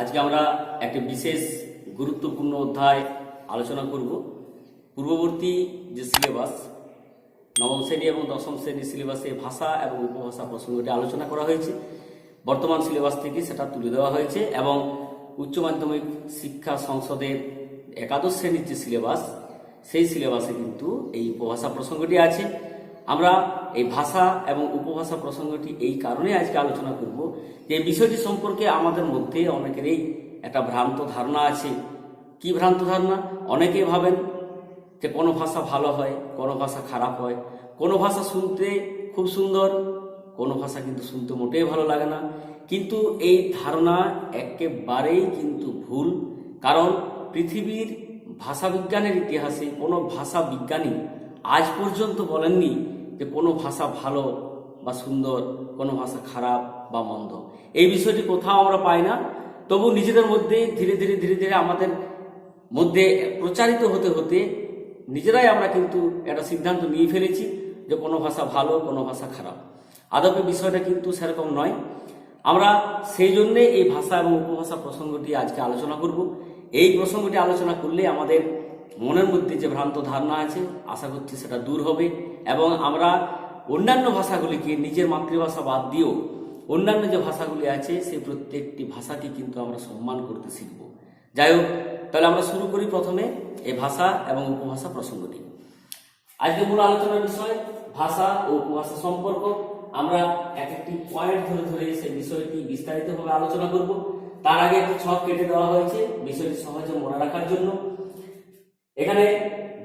আজকে আমরা একটি বিশেষ গুরুত্বপূর্ণ অধ্যায় আলোচনা করব। পূর্ববর্তী যে সিলেবাস নবম শ্রেণী এবং দশম শ্রেণীর সিলেবাসে ভাষা এবং উপভাষা প্রসঙ্গটি আলোচনা করা হয়েছে। বর্তমান সিলেবাস থেকে সেটা তুলে দেওয়া হয়েছে এবং উচ্চ মাধ্যমিক শিক্ষা সংসদের একাদশ শ্রেণীর যে সিলেবাস সেই সিলেবাসে কিন্তু এই উপভাষা প্রসঙ্গটি আছে। আমরা এই ভাষা এবং উপভাষা প্রসঙ্গটি এই কারণে আজকে আলোচনা করব যে এই বিষয়টি সম্পর্কে আমাদের মধ্যে অনেকেরই একটা ভ্রান্ত ধারণা আছে। কি ভ্রান্ত ধারণা? অনেকে ভাবেন যে কোনো ভাষা ভালো হয়, কোনো ভাষা খারাপ হয়, কোনো ভাষা শুনতে খুব সুন্দর, কোনো ভাষা কিন্তু শুনতে মোটেই ভালো লাগে না। কিন্তু এই ধারণা একেবারেই কিন্তু ভুল। কারণ পৃথিবীর ভাষা বিজ্ঞানের ইতিহাসে কোনো ভাষা বিজ্ঞানী আজ পর্যন্ত বলেননি যে কোনো ভাষা ভালো বা সুন্দর, কোনো ভাষা খারাপ বা মন্দ। এই বিষয়টি কোথাও আমরা পাই না। তবু নিজেদের মধ্যে ধীরে ধীরে আমাদের মধ্যে প্রচারিত হতে হতে নিজেরাই আমরা কিন্তু একটা সিদ্ধান্ত নিয়ে ফেলেছি যে কোনো ভাষা ভালো, কোনো ভাষা খারাপ। আদপে বিষয়টা কিন্তু সেরকম নয়। আমরা সেই জন্যে এই ভাষা এবং উপভাষা প্রসঙ্গটি আজকে আলোচনা করব। এই প্রসঙ্গটি আলোচনা করলে আমাদের মনের মধ্যে যে ভ্রান্ত ধারণা আছে আশা করছি সেটা দূর হবে এবং আমরা অন্যান্য ভাষাগুলিকে নিজের মাতৃভাষা বাদ দিয়েও অন্যান্য যে ভাষাগুলি আছে সেই প্রত্যেকটি ভাষাকে কিন্তু আমরা সম্মান করতে শিখব। যাই হোক, তাহলে আমরা শুরু করি প্রথমে এই ভাষা এবং উপভাষা প্রসঙ্গটি। আজকে মূল আলোচনার বিষয় ভাষা ও উপভাষা সম্পর্ক। আমরা এক একটি পয়েন্ট ধরে ধরে সেই বিষয়টি বিস্তারিতভাবে আলোচনা করব। তার আগে একটি ছক কেটে দেওয়া হয়েছে বিষয়টি সহজে মনে রাখার জন্য। এখানে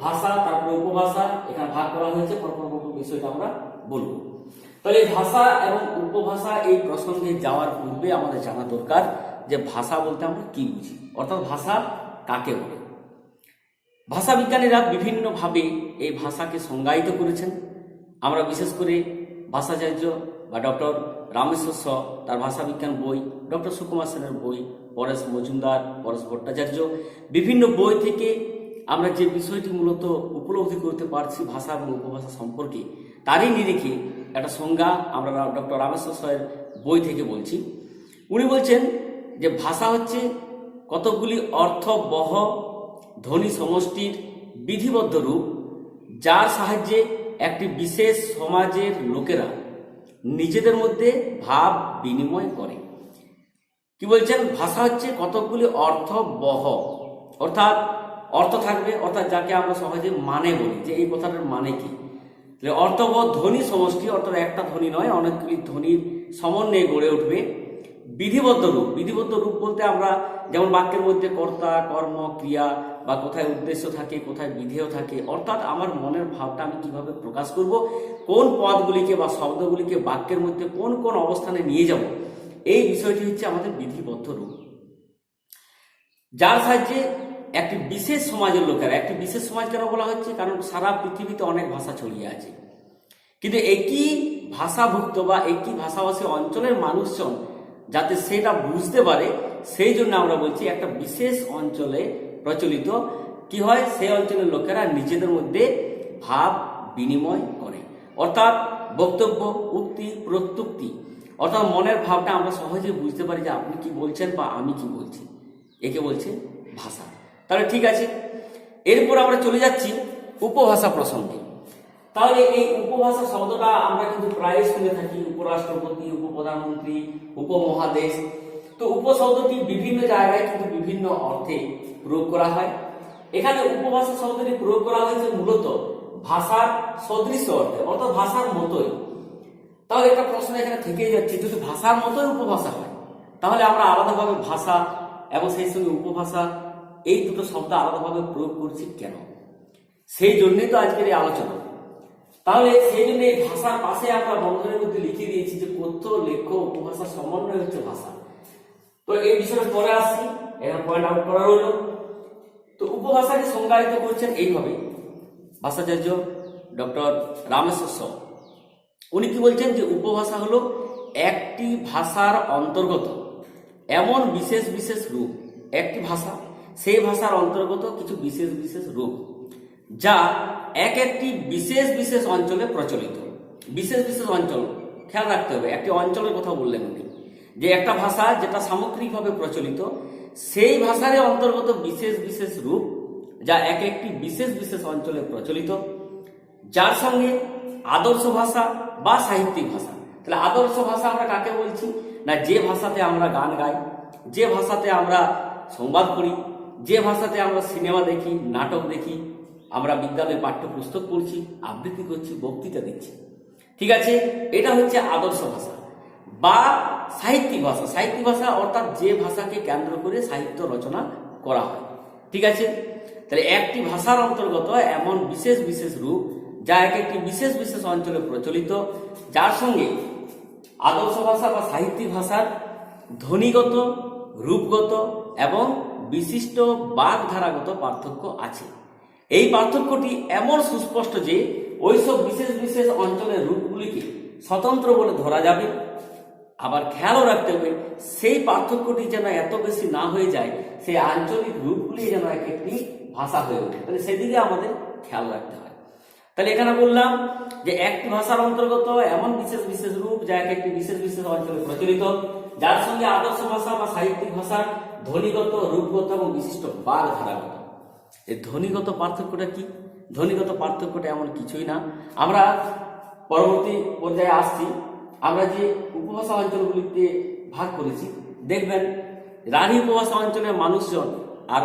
ভাষা, তারপরে উপভাষা, এখানে ভাগ করা হয়েছে, পরপর বিষয়টা আমরা বলবো। তাহলে ভাষা এবং উপভাষা এই প্রসঙ্গে যাওয়ার পূর্বে আমাদের জানা দরকার যে ভাষা বলতে আমরা কি বুঝি, অর্থাৎ ভাষা কাকে বলে। ভাষা বিজ্ঞানীরা বিভিন্নভাবে এই ভাষাকে সংজ্ঞায়িত করেছেন। আমরা বিশেষ করে ভাষাচার্য বা ডক্টর রামেশ্বর শ তার ভাষা বিজ্ঞান বই, ডক্টর সুকুমার সেনের বই, পরেশ মজুমদার, পরেশ ভট্টাচার্য বিভিন্ন বই থেকে আমরা যে বিষয়টি মূলত উপলব্ধি করতে পারছি ভাষা এবং উপভাষা সম্পর্কে, তারই নিরিখে একটা সংজ্ঞা আমরা ডক্টর রামেশ্বর শের বই থেকে বলছি। উনি বলছেন যে ভাষা হচ্ছে কতকগুলি অর্থবহ ধ্বনি সমষ্টির বিধিবদ্ধ রূপ, যার সাহায্যে একটি বিশেষ সমাজের লোকেরা নিজেদের মধ্যে ভাব বিনিময় করে। কি বলছেন? ভাষা হচ্ছে কতকগুলি অর্থবহ, অর্থাৎ অর্থ থাকবে, অর্থাৎ যাকে আমরা সহজে মানে বলি যে এই কথাটার মানে কি। অর্থবহ ধ্বনি সমষ্টি, অর্থাৎ একটা ধ্বনি নয় অনেকগুলি ধ্বনির সমন্বয়ে গড়ে উঠবে। বিধিবদ্ধ রূপ, বিধিবদ্ধ রূপ বলতে আমরা যেমন বাক্যের মধ্যে কর্তা, কর্ম, ক্রিয়া বা কোথায় উদ্দেশ্য থাকে, কোথায় বিধেয় থাকে, অর্থাৎ আমার মনের ভাবটা আমি কিভাবে প্রকাশ করব, কোন পদগুলিকে বা শব্দগুলিকে বাক্যের মধ্যে কোন কোন অবস্থানে নিয়ে যাব, এই বিষয়টি হচ্ছে আমাদের বিধিবদ্ধ রূপ, যার সাহায্যে একটি বিশেষ সমাজের লোকেরা, একটি বিশেষ সমাজ কেন বলা হচ্ছে? কারণ সারা পৃথিবীতে অনেক ভাষা ছড়িয়ে আছে, কিন্তু একই ভাষাভুক্ত বা একই ভাষাভাষী অঞ্চলের মানুষজন যাতে সেটা বুঝতে পারে, সেই জন্য আমরা বলছি একটা বিশেষ অঞ্চলে প্রচলিত কি হয়, সেই অঞ্চলের লোকেরা নিজেদের মধ্যে ভাব বিনিময় করে, অর্থাৎ বক্তব্য, উক্তি, প্রত্যুক্তি, অর্থাৎ মনের ভাবটা আমরা সহজে বুঝতে পারি যে আপনি কি বলছেন বা আমি কি বলছি, একে বলছে ভাষা। তাহলে ঠিক আছে, এরপর আমরা চলে যাচ্ছি উপভাষা প্রসঙ্গে। তাহলে এই উপভাষা শব্দটা আমরা কিন্তু প্রায় শুনে থাকি, উপরাষ্ট্রপতি, উপপ্রধানমন্ত্রী, উপমহাদেশ। তো উপশব্দটি বিভিন্ন জায়গায় কিন্তু বিভিন্ন অর্থে প্রয়োগ করা হয়। এখানে উপভাষা শব্দটি প্রয়োগ করা হয়েছে মূলত ভাষার সদৃশ অর্থে, অর্থাৎ ভাষার মতোই। তাহলে একটা প্রশ্ন এখানে থেকেই যাচ্ছে, যদি ভাষার মতোই উপভাষা হয় তাহলে আমরা আলাদাভাবে ভাষা এবং সেই সঙ্গে উপভাষা এই দুটো শব্দ আলাদাভাবে প্রয়োগ করছি কেন? সেই জন্যই তো আজকের এই আলোচনা। তাহলে সেই জন্য এই ভাষার পাশে আমরা বন্ধনের মধ্যে লিখে দিয়েছি যে কথ্য, লেখ্য, উপভাষার সমন্বয় হচ্ছে ভাষা। তো এই বিষয়টা পরে আসছি, এখানে পয়েন্ট আউট করা রইল। তো উপভাষাকে সংজ্ঞায়িত করছেন এইভাবে ভাষাচার্য ডক্টর রামেশ্বর শ। উনি কি বলছেন যে উপভাষা হলো একটি ভাষার অন্তর্গত এমন বিশেষ বিশেষ রূপ, একটি ভাষা সেই ভাষার অন্তর্গত কিছু বিশেষ বিশেষ রূপ, যা এক একটি বিশেষ বিশেষ অঞ্চলে প্রচলিত। বিশেষ বিশেষ অঞ্চল খেয়াল রাখতে হবে, একটি অঞ্চলের কথা বললেন উনি, যে একটা ভাষা যেটা সামগ্রিকভাবে প্রচলিত, সেই ভাষার অন্তর্গত বিশেষ বিশেষ রূপ যা এক একটি বিশেষ বিশেষ অঞ্চলে প্রচলিত, যার সঙ্গে আদর্শ ভাষা বা সাহিত্যিক ভাষা। তাহলে আদর্শ ভাষা আমরা কাকে বলছি? না, যে ভাষাতে আমরা গান গাই, যে ভাষাতে আমরা সংবাদ পড়ি, যে ভাষাতে আমরা সিনেমা দেখি, নাটক দেখি, আমরা বিদ্যালয়ে পাঠ্যপুস্তক পড়ছি, আবৃত্তি করছি, বক্তৃতা দিচ্ছি। ঠিক আছে, এটা হচ্ছে আদর্শ ভাষা বা সাহিত্যিক ভাষা। সাহিত্যিক ভাষা অর্থাৎ যে ভাষাকে কেন্দ্র করে সাহিত্য রচনা করা হয়। ঠিক আছে, তাহলে একটি ভাষার অন্তর্গত এমন বিশেষ বিশেষ রূপ যা এক একটি বিশেষ বিশেষ অঞ্চলে প্রচলিত, যার সঙ্গে আদর্শ ভাষা বা সাহিত্যিক ভাষার ধ্বনিগত, রূপগত এবং বিশিষ্ট বাগধারাগত পার্থক্য আছে। এই পার্থক্যটি এমন সুস্পষ্ট যে ওইসব বিশেষ বিশেষ অঞ্চলের রূপগুলিকে স্বতন্ত্র বলে ধরা যাবে। আবার খেয়ালও রাখতে হবে সেই পার্থক্যটি যেন এত বেশি না হয়ে যায়, সেই আঞ্চলিক রূপগুলি যেন এক একটি ভাষা হয়ে ওঠে। তাহলে সেদিকে আমাদের খেয়াল রাখতে হয়। তাহলে এখানে বললাম যে একটি ভাষার অন্তর্গত এমন বিশেষ বিশেষ রূপ যা এক একটি বিশেষ বিশেষ অঞ্চলে প্রচলিত, যার সঙ্গে আদর্শ ভাষা বা সাহিত্যিক ভাষার ধ্বনিগত, রূপগত এবং বিশিষ্ট বাগধারাগত। এই ধ্বনিগত পার্থক্যটা কি? ধ্বনিগত পার্থক্যটা এমন কিছুই না। আমরা পরবর্তী পর্যায়ে আসছি। আমরা যে উপভাষা অঞ্চলগুলিতে ভাগ করেছি, দেখবেন রাঢ়ী উপভাষা অঞ্চলের মানুষজন আর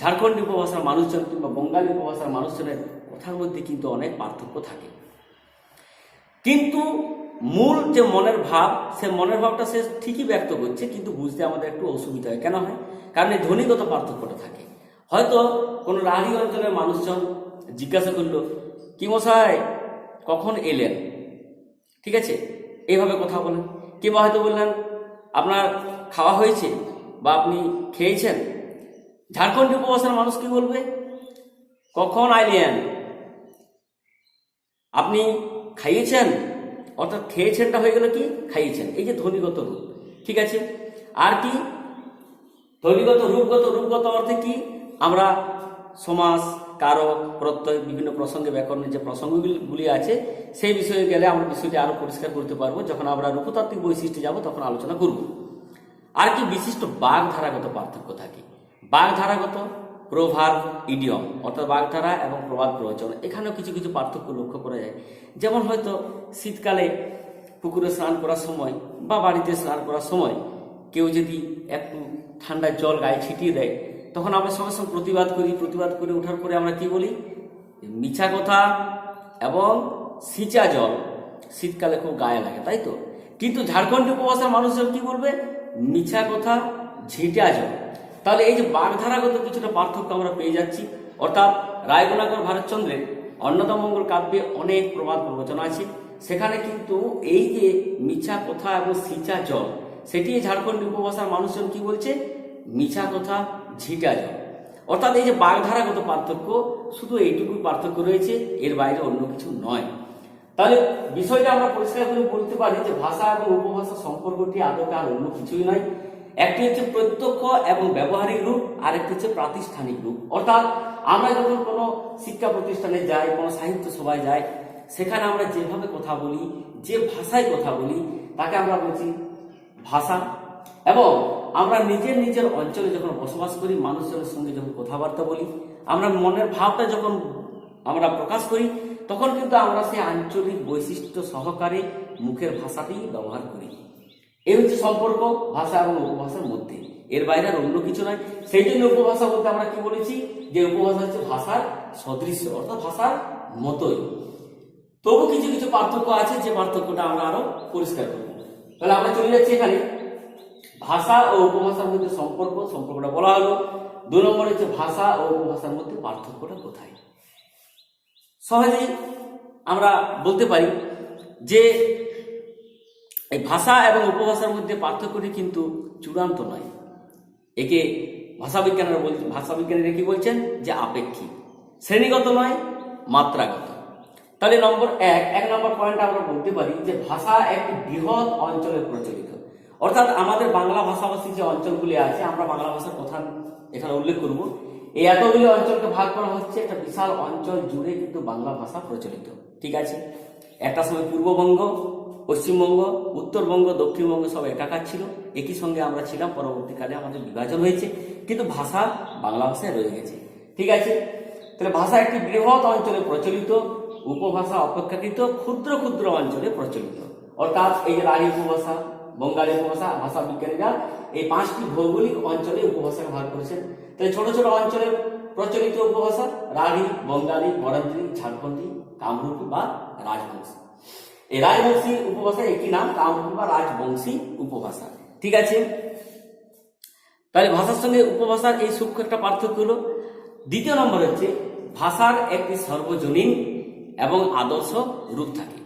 ঝাড়খণ্ডী উপভাষার মানুষজন কিংবা বঙ্গালী উপভাষার মানুষজনের কথার মধ্যে কিন্তু অনেক পার্থক্য থাকে। কিন্তু মূল যে মনের ভাব, সে মনের ভাবটা সে ঠিকই ব্যক্ত করছে, কিন্তু বুঝতে আমাদের একটু অসুবিধা হয়। কেন হয়? কারণ এই ধ্বনিগত পার্থক্যটা থাকে। হয়তো কোনো রাঢ়ী অঞ্চলের মানুষজন জিজ্ঞাসা করলো, কি মশাই কখন এলেন? ঠিক আছে, এইভাবে কথা বলেন। কিংবা হয়তো বললেন, আপনার খাওয়া হয়েছে বা আপনি খেয়েছেন। ঝাড়খণ্ডী উপভাষার মানুষ কি বলবে? কখন আইলেন? আপনি খাইয়েছেন? অর্থাৎ খেয়েছেনটা হয়ে গেল কি খাইয়েছেন। এই যে ধ্বনিগত রূপ। ঠিক আছে, আর কি ধ্বনিগত, রূপগত। রূপগত অর্থে কি? আমরা সমাস, কারক, প্রত্যয়, বিভিন্ন প্রসঙ্গে ব্যাকরণের যে প্রসঙ্গগুলি আছে সেই বিষয়ে গেলে আমরা বিষয়টি আরো পরিষ্কার করতে পারবো। যখন আমরা রূপতাত্ত্বিক বৈশিষ্ট্যে যাব তখন আলোচনা করব। আর কি বিশিষ্ট বাগধারাগত পার্থক্য থাকে? বাগধারাগত, প্রভাব, ইডিয়ম অর্থাৎ বাগধারা এবং প্রবাদ প্রবচন, এখানেও কিছু কিছু পার্থক্য লক্ষ্য করা যায়। যেমন হয়তো শীতকালে পুকুরে স্নান করার সময় বা বাড়িতে স্নান করার সময় কেউ যদি একটু ঠান্ডা জল গায়ে ছিটিয়ে দেয়, তখন আমরা সঙ্গে সঙ্গে প্রতিবাদ করি। প্রতিবাদ করে ওঠার পরে আমরা কি বলি? মিছা কথা এবং সিঁচা জল শীতকালে খুব গায়ে লাগে, তাই তো? কিন্তু ঝাড়খণ্ডী উপভাষার মানুষজন কি বলবে? মিছা কথা, ঝিঁটা জল। তাহলে এই যে বাগধারাগত কিছুটা পার্থক্য আমরা পেয়ে যাচ্ছি। অর্থাৎ রায়গুণাকর ভারতচন্দ্রের অন্নদামঙ্গল কাব্যে অনেক প্রবাদ প্রবচন আছে, সেখানে কিন্তু এই যে মিছা কথা এবং সিঁচা জল, সেটি ঝাড়খণ্ডী উপভাষার মানুষজন কি বলছে? মিছা কথা, ঝিঁটা জল। অর্থাৎ এই যে বাগধারাগত পার্থক্য, শুধু এইটুকুই পার্থক্য রয়েছে, এর বাইরে অন্য কিছু নয়। তাহলে বিষয়টা আমরা পরিষ্কার করে বলতে পারি যে ভাষা এবং উপভাষা সম্পর্কটি আদৌ আর অন্য কিছুই নয়। একটি হচ্ছে প্রত্যক্ষ এবং ব্যবহারিক রূপ, আর একটি হচ্ছে প্রাতিষ্ঠানিক রূপ। অর্থাৎ আমরা যখন কোনো শিক্ষা প্রতিষ্ঠানে যাই, কোনো সাহিত্য সভায় যাই, সেখানে আমরা যেভাবে কথা বলি, যে ভাষায় কথা বলি, তাকে আমরা বলছি ভাষা। এবং আমরা নিজের নিজের অঞ্চলে যখন বসবাস করি, মানুষজনের সঙ্গে যখন কথাবার্তা বলি, আমরা মনের ভাবটা যখন আমরা প্রকাশ করি, তখন কিন্তু আমরা সেই আঞ্চলিক বৈশিষ্ট্য সহকারে মুখের ভাষাটি ব্যবহার করি। এই হচ্ছে সম্পর্ক ভাষা এবং উপভাষার মধ্যে, এর বাইরে আর অন্য কিছু নয়। সেই জন্য উপভাষা বলতে আমরা কি বলেছি? যে উপভাষা হচ্ছে ভাষার সদৃশ্য, অর্থাৎ ভাষার মতোই। তবু কিছু কিছু পার্থক্য আছে, যে পার্থক্যটা আমরা আরো পরিষ্কার করব। তাহলে আমরা চলে যাচ্ছি এখানে ভাষা ও উপভাষার মধ্যে সম্পর্কটা বলা হলো। 2 নম্বর হচ্ছে ভাষা ও উপভাষার মধ্যে পার্থক্যটা কোথায়। সহজেই আমরা বলতে পারি যে এই ভাষা এবং উপভাষার মধ্যে পার্থক্যটি কিন্তু চূড়ান্ত নয়। একে ভাষাবিজ্ঞানীরা কি বলছেন? যে আপেক্ষিক, শ্রেণীগত নয়, মাত্রাগত। তাহলে এক নম্বর পয়েন্ট আমরা বলতে পারি যে ভাষা একটি বৃহৎ অঞ্চলে প্রচলিত। অর্থাৎ আমাদের বাংলা ভাষাভাষী যে অঞ্চলগুলি আছে, আমরা বাংলা ভাষার কথা এখানে উল্লেখ করব, এই এতগুলি অঞ্চলকে ভাগ করা হচ্ছে, একটা বিশাল অঞ্চল জুড়ে কিন্তু বাংলা ভাষা প্রচলিত। ঠিক আছে, একটা সময় পূর্ববঙ্গ, পশ্চিমবঙ্গ, উত্তরবঙ্গ, দক্ষিণবঙ্গ সব একাকার ছিল, একই সঙ্গে আমরা ছিলাম। পরবর্তীকালে আমাদের বিভাজন হয়েছে, কিন্তু ভাষা বাংলা ভাষায় রয়ে গেছে। ঠিক আছে, তাহলে ভাষা একটি বৃহৎ অঞ্চলে প্রচলিত, উপভাষা অপেক্ষাকৃত ক্ষুদ্র ক্ষুদ্র অঞ্চলে প্রচলিত। অর্থাৎ এই যে রাঢ়ী উপভাষা, বঙ্গালী উপভাষা, ভাষা বিজ্ঞানীরা এই 5টি ভৌগোলিক অঞ্চলে উপভাষাকে ভাগ করেছেন। তাই ছোট ছোট অঞ্চলে প্রচলিত উপভাষা রাঢ়ী, বঙ্গালী, মরান্দ্রী, ঝাড়খণ্ডী, কামরূপী বা রাজবংশী। এই রাজবংশী উপভাষার একটি নাম কামরূপী বা রাজবংশী উপভাষা। ঠিক আছে, তাহলে ভাষার সঙ্গে উপভাষার এই সূক্ষ্ম একটা পার্থক্য হলো। দ্বিতীয় নম্বর হচ্ছে ভাষার একটি সর্বজনীন এবং আদর্শ রূপ থাকে।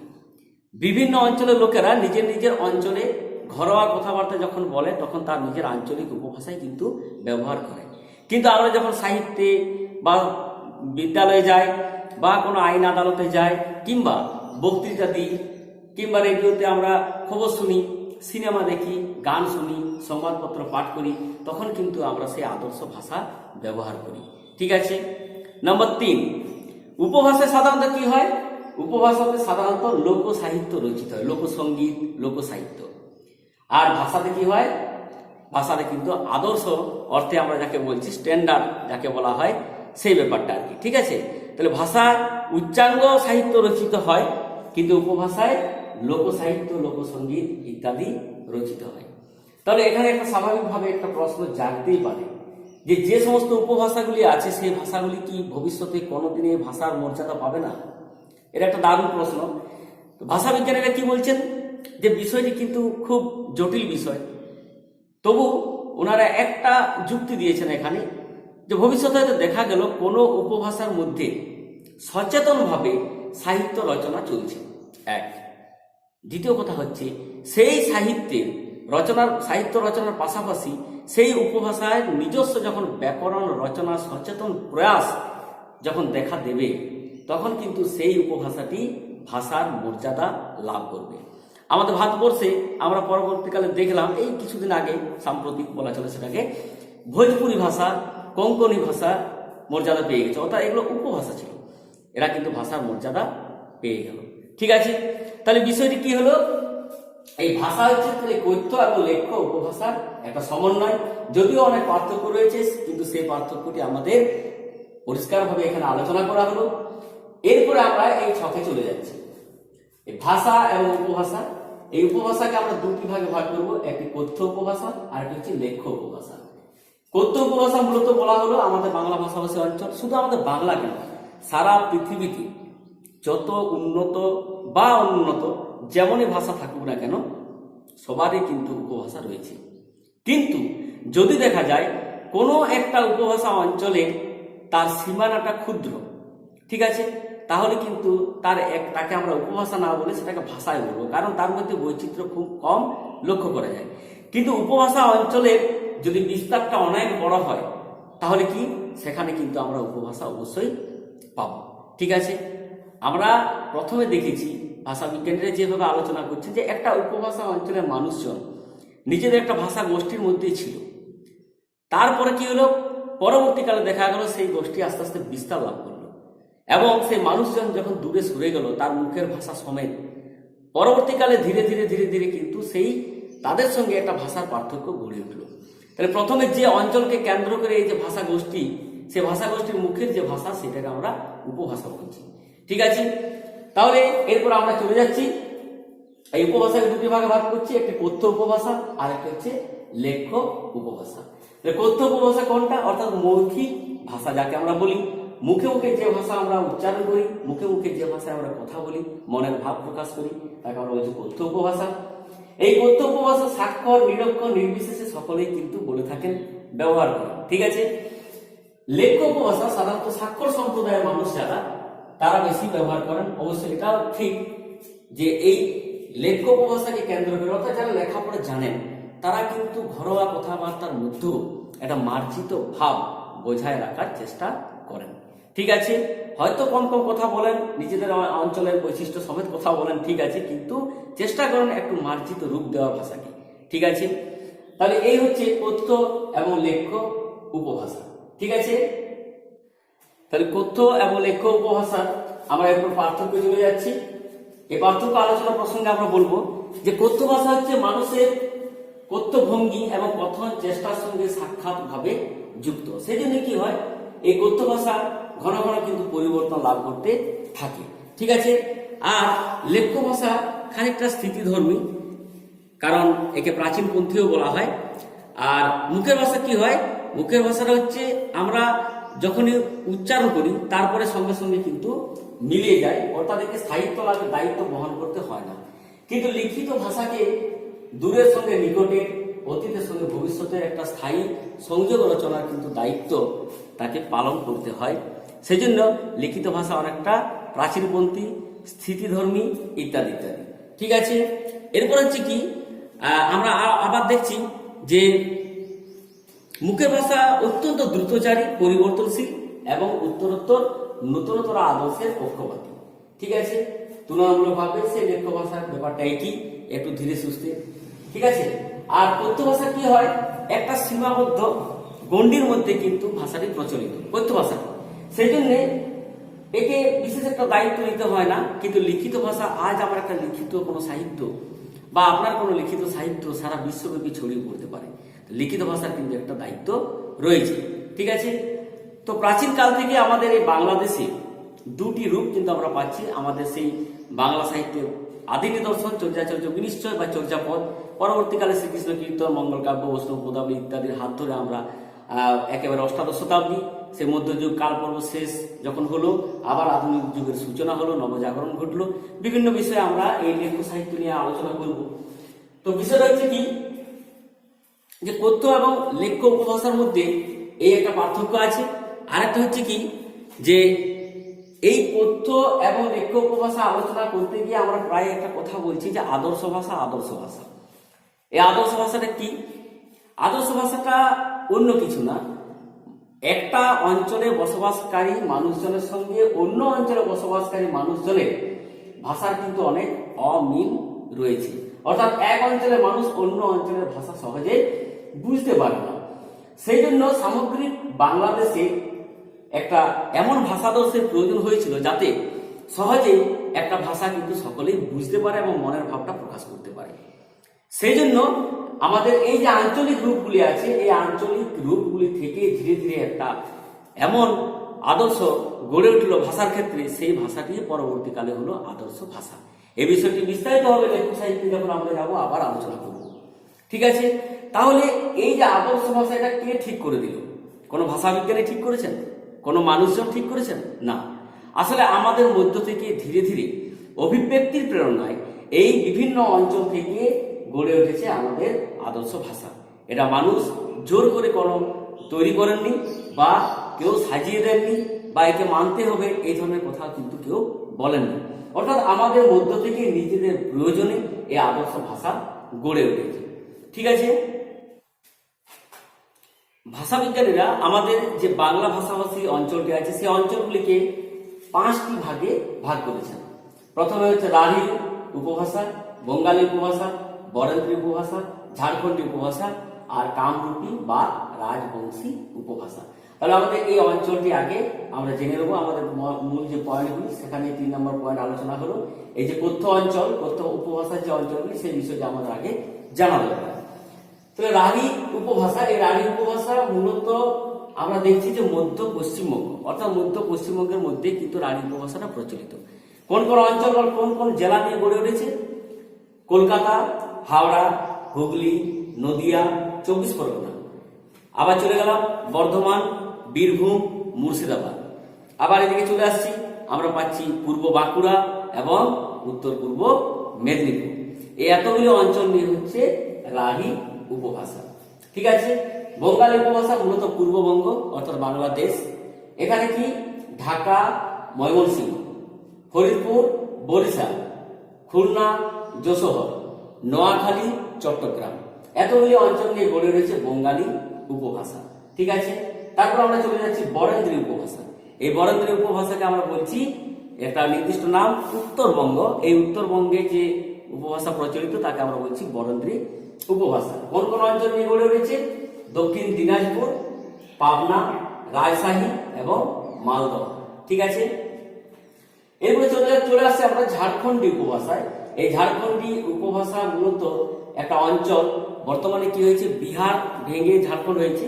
বিভিন্ন অঞ্চলের লোকেরা নিজের নিজের অঞ্চলে ঘরোয়া কথাবার্তা যখন বলে তখন তার নিজের আঞ্চলিক উপভাষায় কিন্তু ব্যবহার করে। কিন্তু আমরা যখন সাহিত্যে বা বিদ্যালয়ে যাই বা কোনো আইন আদালতে যাই কিংবা বক্তৃতা দিই কিংবা রেডিওতে আমরা খবর শুনি, সিনেমা দেখি, গান শুনি, সংবাদপত্র পাঠ করি, তখন কিন্তু আমরা সেই আদর্শ ভাষা ব্যবহার করি। ঠিক আছে, নম্বর 3, উপভাষায় সাধারণত কি হয়? উপভাষাতে সাধারণত লোক সাহিত্য রচিত হয়, লোকসঙ্গীত, লোক সাহিত্য। আর ভাষাতে কি হয়? ভাষাতে কিন্তু আদর্শ অর্থে আমরা যাকে বলছি স্ট্যান্ডার্ড যাকে বলা হয় সেই ব্যাপারটা আর কি। ঠিক আছে, তাহলে ভাষায় উচ্চাঙ্গ সাহিত্য রচিত হয়, কিন্তু উপভাষায় লোক সাহিত্য, লোকসঙ্গীত ইত্যাদি রচিত হয়। তাহলে এখানে একটা স্বাভাবিকভাবে একটা প্রশ্ন জাগতেই পারে যে যে সমস্ত উপভাষাগুলি আছে সেই ভাষাগুলি কি ভবিষ্যতে কোনোদিনে ভাষার মর্যাদা পাবে না? এটা একটা দারুণ প্রশ্ন। ভাষা বিজ্ঞানীরা কি বলছেন যে বিষয়টি কিন্তু খুব জটিল বিষয়, তবু ওনারা একটা যুক্তি দিয়েছেন এখানে যে ভবিষ্যতে হয়তো দেখা গেল কোনো উপভাষার মধ্যে সচেতনভাবে সাহিত্য রচনা চলছে। এক, দ্বিতীয় কথা হচ্ছে সেই সাহিত্য রচনার পাশাপাশি সেই উপভাষায় নিজস্ব যখন ব্যাকরণ রচনা সচেতন প্রয়াস যখন দেখা দেবে তখন কিন্তু সেই উপভাষাটি ভাষার মর্যাদা লাভ করবে। আমাদের ভারতবর্ষে আমরা পরবর্তীকালে দেখলাম, এই কিছুদিন আগে সাম্প্রতিক বলা চলে সেটাকে, ভোজপুরি ভাষা, কোঙ্কনি ভাষা মর্যাদা পেয়ে গেছে। অর্থাৎ এগুলো উপভাষা ছিল, এরা কিন্তু ভাষার মর্যাদা পেয়ে গেল। ঠিক আছে, তাহলে বিষয়টি কি হলো? এই ভাষা হচ্ছে কথ্য এবং লেখ্য উপভাষার একটা সমন্বয়। যদিও অনেক পার্থক্য রয়েছে, কিন্তু সেই পার্থক্যটি আমাদের পরিষ্কারভাবে এখানে আলোচনা করা হলো। এরপরে আমরা এই ছকে চলে যাচ্ছি, এই ভাষা এবং উপভাষা। এই উপভাষাকে আমরা দুটি ভাগে ভাগ করবো, একটি কথ্য উপভাষা আর একটি হচ্ছে লেখ্য উপভাষা। কথ্য উপভাষা মূলত বলা হলো আমাদের বাংলা ভাষাভাষী অঞ্চল, শুধু আমাদের বাংলা কেন, সারা পৃথিবীতে যত উন্নত বা অনুন্নত যেমনই ভাষা থাকুক না কেন সবারই কিন্তু উপভাষা রয়েছে। কিন্তু যদি দেখা যায় কোনো একটা উপভাষা অঞ্চলে তার সীমানাটা ক্ষুদ্র, ঠিক আছে, তাহলে কিন্তু তাকে আমরা উপভাষা না বলে সেটাকে ভাষায় বলবো, কারণ তার মধ্যে বৈচিত্র্য খুব কম লক্ষ্য করা যায়। কিন্তু উপভাষা অঞ্চলের যদি বিস্তারটা অনেক বড় হয় তাহলে কি সেখানে কিন্তু আমরা উপভাষা অবশ্যই পাবো। ঠিক আছে, আমরা প্রথমে দেখেছি ভাষা বিজ্ঞানীরা যেভাবে আলোচনা করছেন যে একটা উপভাষা অঞ্চলের মানুষজন নিজেদের একটা ভাষা গোষ্ঠীর মধ্যেই ছিল। তারপরে কি হলো, পরবর্তীকালে দেখা গেল সেই গোষ্ঠী আস্তে আস্তে বিস্তার লাভ করলো এবং সেই মানুষজন যখন দূরে সরে গেল তার মুখের ভাষা সমেত, পরবর্তীকালে ধীরে ধীরে ধীরে ধীরে কিন্তু সেই তাদের সঙ্গে একটা ভাষার পার্থক্য গড়ে উঠলো। তাহলে প্রথমে যে অঞ্চলকে কেন্দ্র করে এই যে ভাষা গোষ্ঠী, সে ভাষা গোষ্ঠীর মুখের যে ভাষা সেটাকে আমরা উপভাষা বলছি। ঠিক আছে, তাহলে এরপর আমরা চলে যাচ্ছি, এই উপভাষাকে দুটি ভাগে ভাগ করছি, একটি কথ্য উপভাষা আর একটা হচ্ছে লেখ্য উপভাষা। কথ্য উপভাষা কোনটা? অর্থাৎ মৌখিক ভাষা যাকে আমরা বলি, মুখে মুখে যে ভাষা আমরা উচ্চারণ করি, মুখে মুখে যে ভাষায় আমরা কথা বলি, মনের ভাব প্রকাশ করি, তাকে আমরা বলছি কথ্য উপভাষা। এই কথ্য উপভাষা স্বাক্ষর নিরক্ষর নির্বিশেষে সকলেই কিন্তু বলে থাকেন, ব্যবহার করেন। ঠিক আছে, লেখ্য উপভাষা সাধারণত স্বাক্ষর সম্প্রদায়ের মানুষ যারা তারা বেশি ব্যবহার করেন। অবশ্যই এটাও ঠিক যে এই লেখ্য উপভাষাকে কেন্দ্র করে অর্থাৎ যারা লেখাপড়া জানেন তারা কিন্তু ঘরোয়া কথাবার্তার মধ্যেও একটা মার্জিত ভাব বজায় রাখার চেষ্টা করেন। ঠিক আছে, হয়তো কম কম কথা বলেন, নিজেদের অঞ্চলের বৈশিষ্ট্য সমেত কথা বলেন, ঠিক আছে, কিন্তু চেষ্টা করেন একটু মার্জিত রূপ দেওয়ার ভাষাকে। ঠিক আছে, তাহলে এই হচ্ছে কথ্য এবং লেখ্য উপভাষা। ঠিক আছে, তাহলে কথ্য এবং লেখ্য উপভাষা আমরা এরপর পার্থক্য চলে যাচ্ছি। এই পার্থক্য আলোচনা প্রসঙ্গে আমরা বলবো যে কথ্য ভাষা হচ্ছে মানুষের কথ্য ভঙ্গি এবং কথন চেষ্টার সঙ্গে সাক্ষাৎ ভাবে যুক্ত। সেই জন্য কি হয়, এই কথ্য ভাষা ঘন ঘন কিন্তু পরিবর্তন লাভ করতে থাকে। ঠিক আছে। আর লেখ্য ভাষা খানিকটা স্থিতিধর্মী, কারণ একে প্রাচীন পন্থীও বলা হয়। আর মুখের ভাষা কি হয়, মুখের ভাষাটা হচ্ছে আমরা যখনই উচ্চারণ করি তারপরে সঙ্গে সঙ্গে কিন্তু মিলিয়ে যায়, অর্থাৎ একে স্থায়িত্ব লাভে দায়িত্ব বহন করতে হয় না। কিন্তু লিখিত ভাষাকে দূরের সঙ্গে নিকটের, অতীতের সঙ্গে ভবিষ্যতের একটা স্থায়ী সংযোগ রচনার কিন্তু দায়িত্ব তাকে পালন করতে হয়। সেই জন্য লিখিত ভাষা অনেকটা প্রাচীনপন্থী, স্থিতিধর্মী ইত্যাদি ইত্যাদি। ঠিক আছে। এরপর হচ্ছে কি, আমরা আবার দেখছি যে মুখের ভাষা অত্যন্ত দ্রুতচারী, পরিবর্তনশীল এবং উত্তরোত্তর নূতনতর আদর্শের পক্ষপাতী। ঠিক আছে। তুলনামূলকভাবে সেই লেখ্য ভাষার ব্যাপারটা একই, একটু ধীরে সুস্থে। ঠিক আছে। আর কথ্য ভাষা কি হয়, একটা সীমাবদ্ধ গণ্ডির মধ্যে কিন্তু ভাষাটি প্রচলিত, কথ্য ভাষা। সেই জন্য একে বিশেষ একটা দায়িত্ব নিতে হয় না। কিন্তু লিখিত ভাষা, আজ আমার একটা লিখিত কোনো সাহিত্য বা আপনার কোনো লিখিত সাহিত্য সারা বিশ্বব্যাপী ছড়িয়ে পড়তে পারে। লিখিত ভাষার কিন্তু একটা দায়িত্ব রয়েছে। ঠিক আছে। তো প্রাচীন কাল থেকে আমাদের এই বাংলাদেশে দুটি রূপ কিন্তু আমরা পাচ্ছি। আমাদের সেই বাংলা সাহিত্যের আদি নিদর্শন চর্যাচর্য বিনিশ্চয় বা চর্যাপদ, পরবর্তীকালে শ্রীকৃষ্ণ কীর্তন, মঙ্গল কাব্য, বৈষ্ণব পদাবলী ইত্যাদির হাত ধরে আমরা একেবারে অষ্টাদশ শতাব্দী, সে মধ্যযুগ কালপর্ব শেষ যখন হলো, আবার আধুনিক যুগের সূচনা হলো, নবজাগরণ ঘটলো। বিভিন্ন বিষয়ে আমরা এই লেখ্য সাহিত্য নিয়ে আলোচনা করব। তো বিষয়টা হচ্ছে কি, যে কথ্য এবং লেখ্য উপভাষার মধ্যে এই একটা পার্থক্য আছে। আর একটা হচ্ছে কি, যে এই কথ্য এবং লেখ্য উপভাষা আলোচনা করতে গিয়ে আমরা প্রায় একটা কথা বলছি যে আদর্শ ভাষা, আদর্শ ভাষা। এই আদর্শ ভাষাটা কি? আদর্শ ভাষাটা অন্য কিছু না, একটা অঞ্চলে বসবাসকারী মানুষজনের সঙ্গে অন্য অঞ্চলে বসবাসকারী মানুষজনের ভাষার কিন্তু অনেক অমিল রয়েছে। অর্থাৎ এক অঞ্চলের মানুষ অন্য অঞ্চলের ভাষা সহজে বুঝতে পারে না। সেই জন্য সামগ্রিক বাংলাদেশে একটা এমন ভাষাদর্শের প্রয়োজন হয়েছিল যাতে সহজে একটা ভাষা কিন্তু সকলেই বুঝতে পারে এবং মনের ভাবটা প্রকাশ করতে পারে। সেই জন্য আমাদের এই যে আঞ্চলিক রূপগুলি আছে, এই আঞ্চলিক রূপগুলি থেকে ধীরে ধীরে একটা এমন আদর্শ গড়ে উঠল ভাষার ক্ষেত্রে, সেই ভাষাটি পরবর্তীকালে হলো আদর্শ ভাষা। এই বিষয়টি বিস্তারিতভাবে লেখক সাহিত্যে যখন আমরা যাবো আবার আলোচনা করব। ঠিক আছে। তাহলে এই যে আদর্শ ভাষা, এটা কে ঠিক করে দিল? কোনো ভাষা বিজ্ঞানী ঠিক করেছেন? কোনো মানুষজন ঠিক করেছেন? না, আসলে আমাদের মধ্য থেকে ধীরে ধীরে অভিব্যক্তির প্রেরণায় এই বিভিন্ন অঞ্চল থেকে গড়ে উঠেছে আমাদের আদর্শ ভাষা। এটা মানুষ জোর করে কোনো তৈরি করেননি বা কেউ সাজিয়ে দেননি বা একে মানতে হবে এই ধরনের কথা কিন্তু কেউ বলেননি। অর্থাৎ আমাদের মধ্য থেকে নিজেদের প্রয়োজনে এই আদর্শ ভাষা গড়ে উঠেছে। ঠিক আছে। ভাষা বিজ্ঞানীরা আমাদের যে বাংলা ভাষাভাষী অঞ্চলটি আছে সেই অঞ্চলগুলিকে 5টি ভাগে ভাগ করেছেন। প্রথমে হচ্ছে রাঢ়ী উপভাষা, বঙ্গালী উপভাষা, বরেন্দ্রী উপভাষা, ঝাড়খণ্ডী উপভাষা আর কামরূপী বা রাজবংশী উপভাষা। তাহলে আমাদের এই অঞ্চলটি আগে আমরা জেনে নেবো। আমাদের মূল যে পয়েন্টগুলি, সেখানে 3 নম্বর পয়েন্ট আলোচনা হলো এই যে কথ্য অঞ্চল, কথ্য উপভাষার যে অঞ্চলগুলি, সেই বিষয়টি আমাদের আগে জানা দরকার। তাহলে রাঢ়ী উপভাষা, এই রাঢ়ী উপভাষা মূলত আমরা দেখছি যে মধ্য পশ্চিমবঙ্গ, অর্থাৎ মধ্য পশ্চিমবঙ্গের মধ্যে কিন্তু রাঢ়ী উপভাষাটা প্রচলিত। কোন কোন অঞ্চল বা কোন কোন জেলা নিয়ে গড়ে উঠেছে? কলকাতা, হাওড়া, হুগলি, নদিয়া, 24 পরগনা। আবার চলে গেলাম বর্ধমান, বীরভূম, মুর্শিদাবাদ। আবার এদিকে চলে আসছি, আমরা পাচ্ছি পূর্ব বাঁকুড়া এবং উত্তর পূর্ব মেদিনীপুর। এই এতগুলি অঞ্চল নিয়ে হচ্ছে রাঢ়ী উপভাষা। ঠিক আছে। বঙ্গালী উপভাষা মূলত পূর্ববঙ্গ অর্থাৎ বাংলাদেশ। এখানে কি ঢাকা, ময়মনসিংহ, ফরিদপুর, বরিশাল, খুলনা, যশোর, নোয়াখালী, চট্টগ্রাম, এতগুলি অঞ্চল নিয়ে গড়ে রয়েছে বঙ্গালী উপভাষা। ঠিক আছে। তারপর আমরা চলে যাচ্ছি বরেন্দ্রী উপভাষা। এই বরেন্দ্রী উপভাষাকে আমরা বলছি একটা নির্দিষ্ট নাম উত্তরবঙ্গ। এই উত্তরবঙ্গে যে উপভাষা প্রচলিত তাকে আমরা বলছি বরেন্দ্রী উপভাষা। কোন কোন অঞ্চল নিয়ে গড়ে রয়েছে? দক্ষিণ দিনাজপুর, পাবনা, রাজশাহী এবং মালদহ। ঠিক আছে। এরপরে চলে আসছে আমরা ঝাড়খণ্ডী উপভাষায়। এই ঝাড়খণ্ডী উপভাষা মূলত একটা অঞ্চল, বর্তমানে কি হয়েছে, বিহার ভেঙে ঝাড়খণ্ড হয়েছে,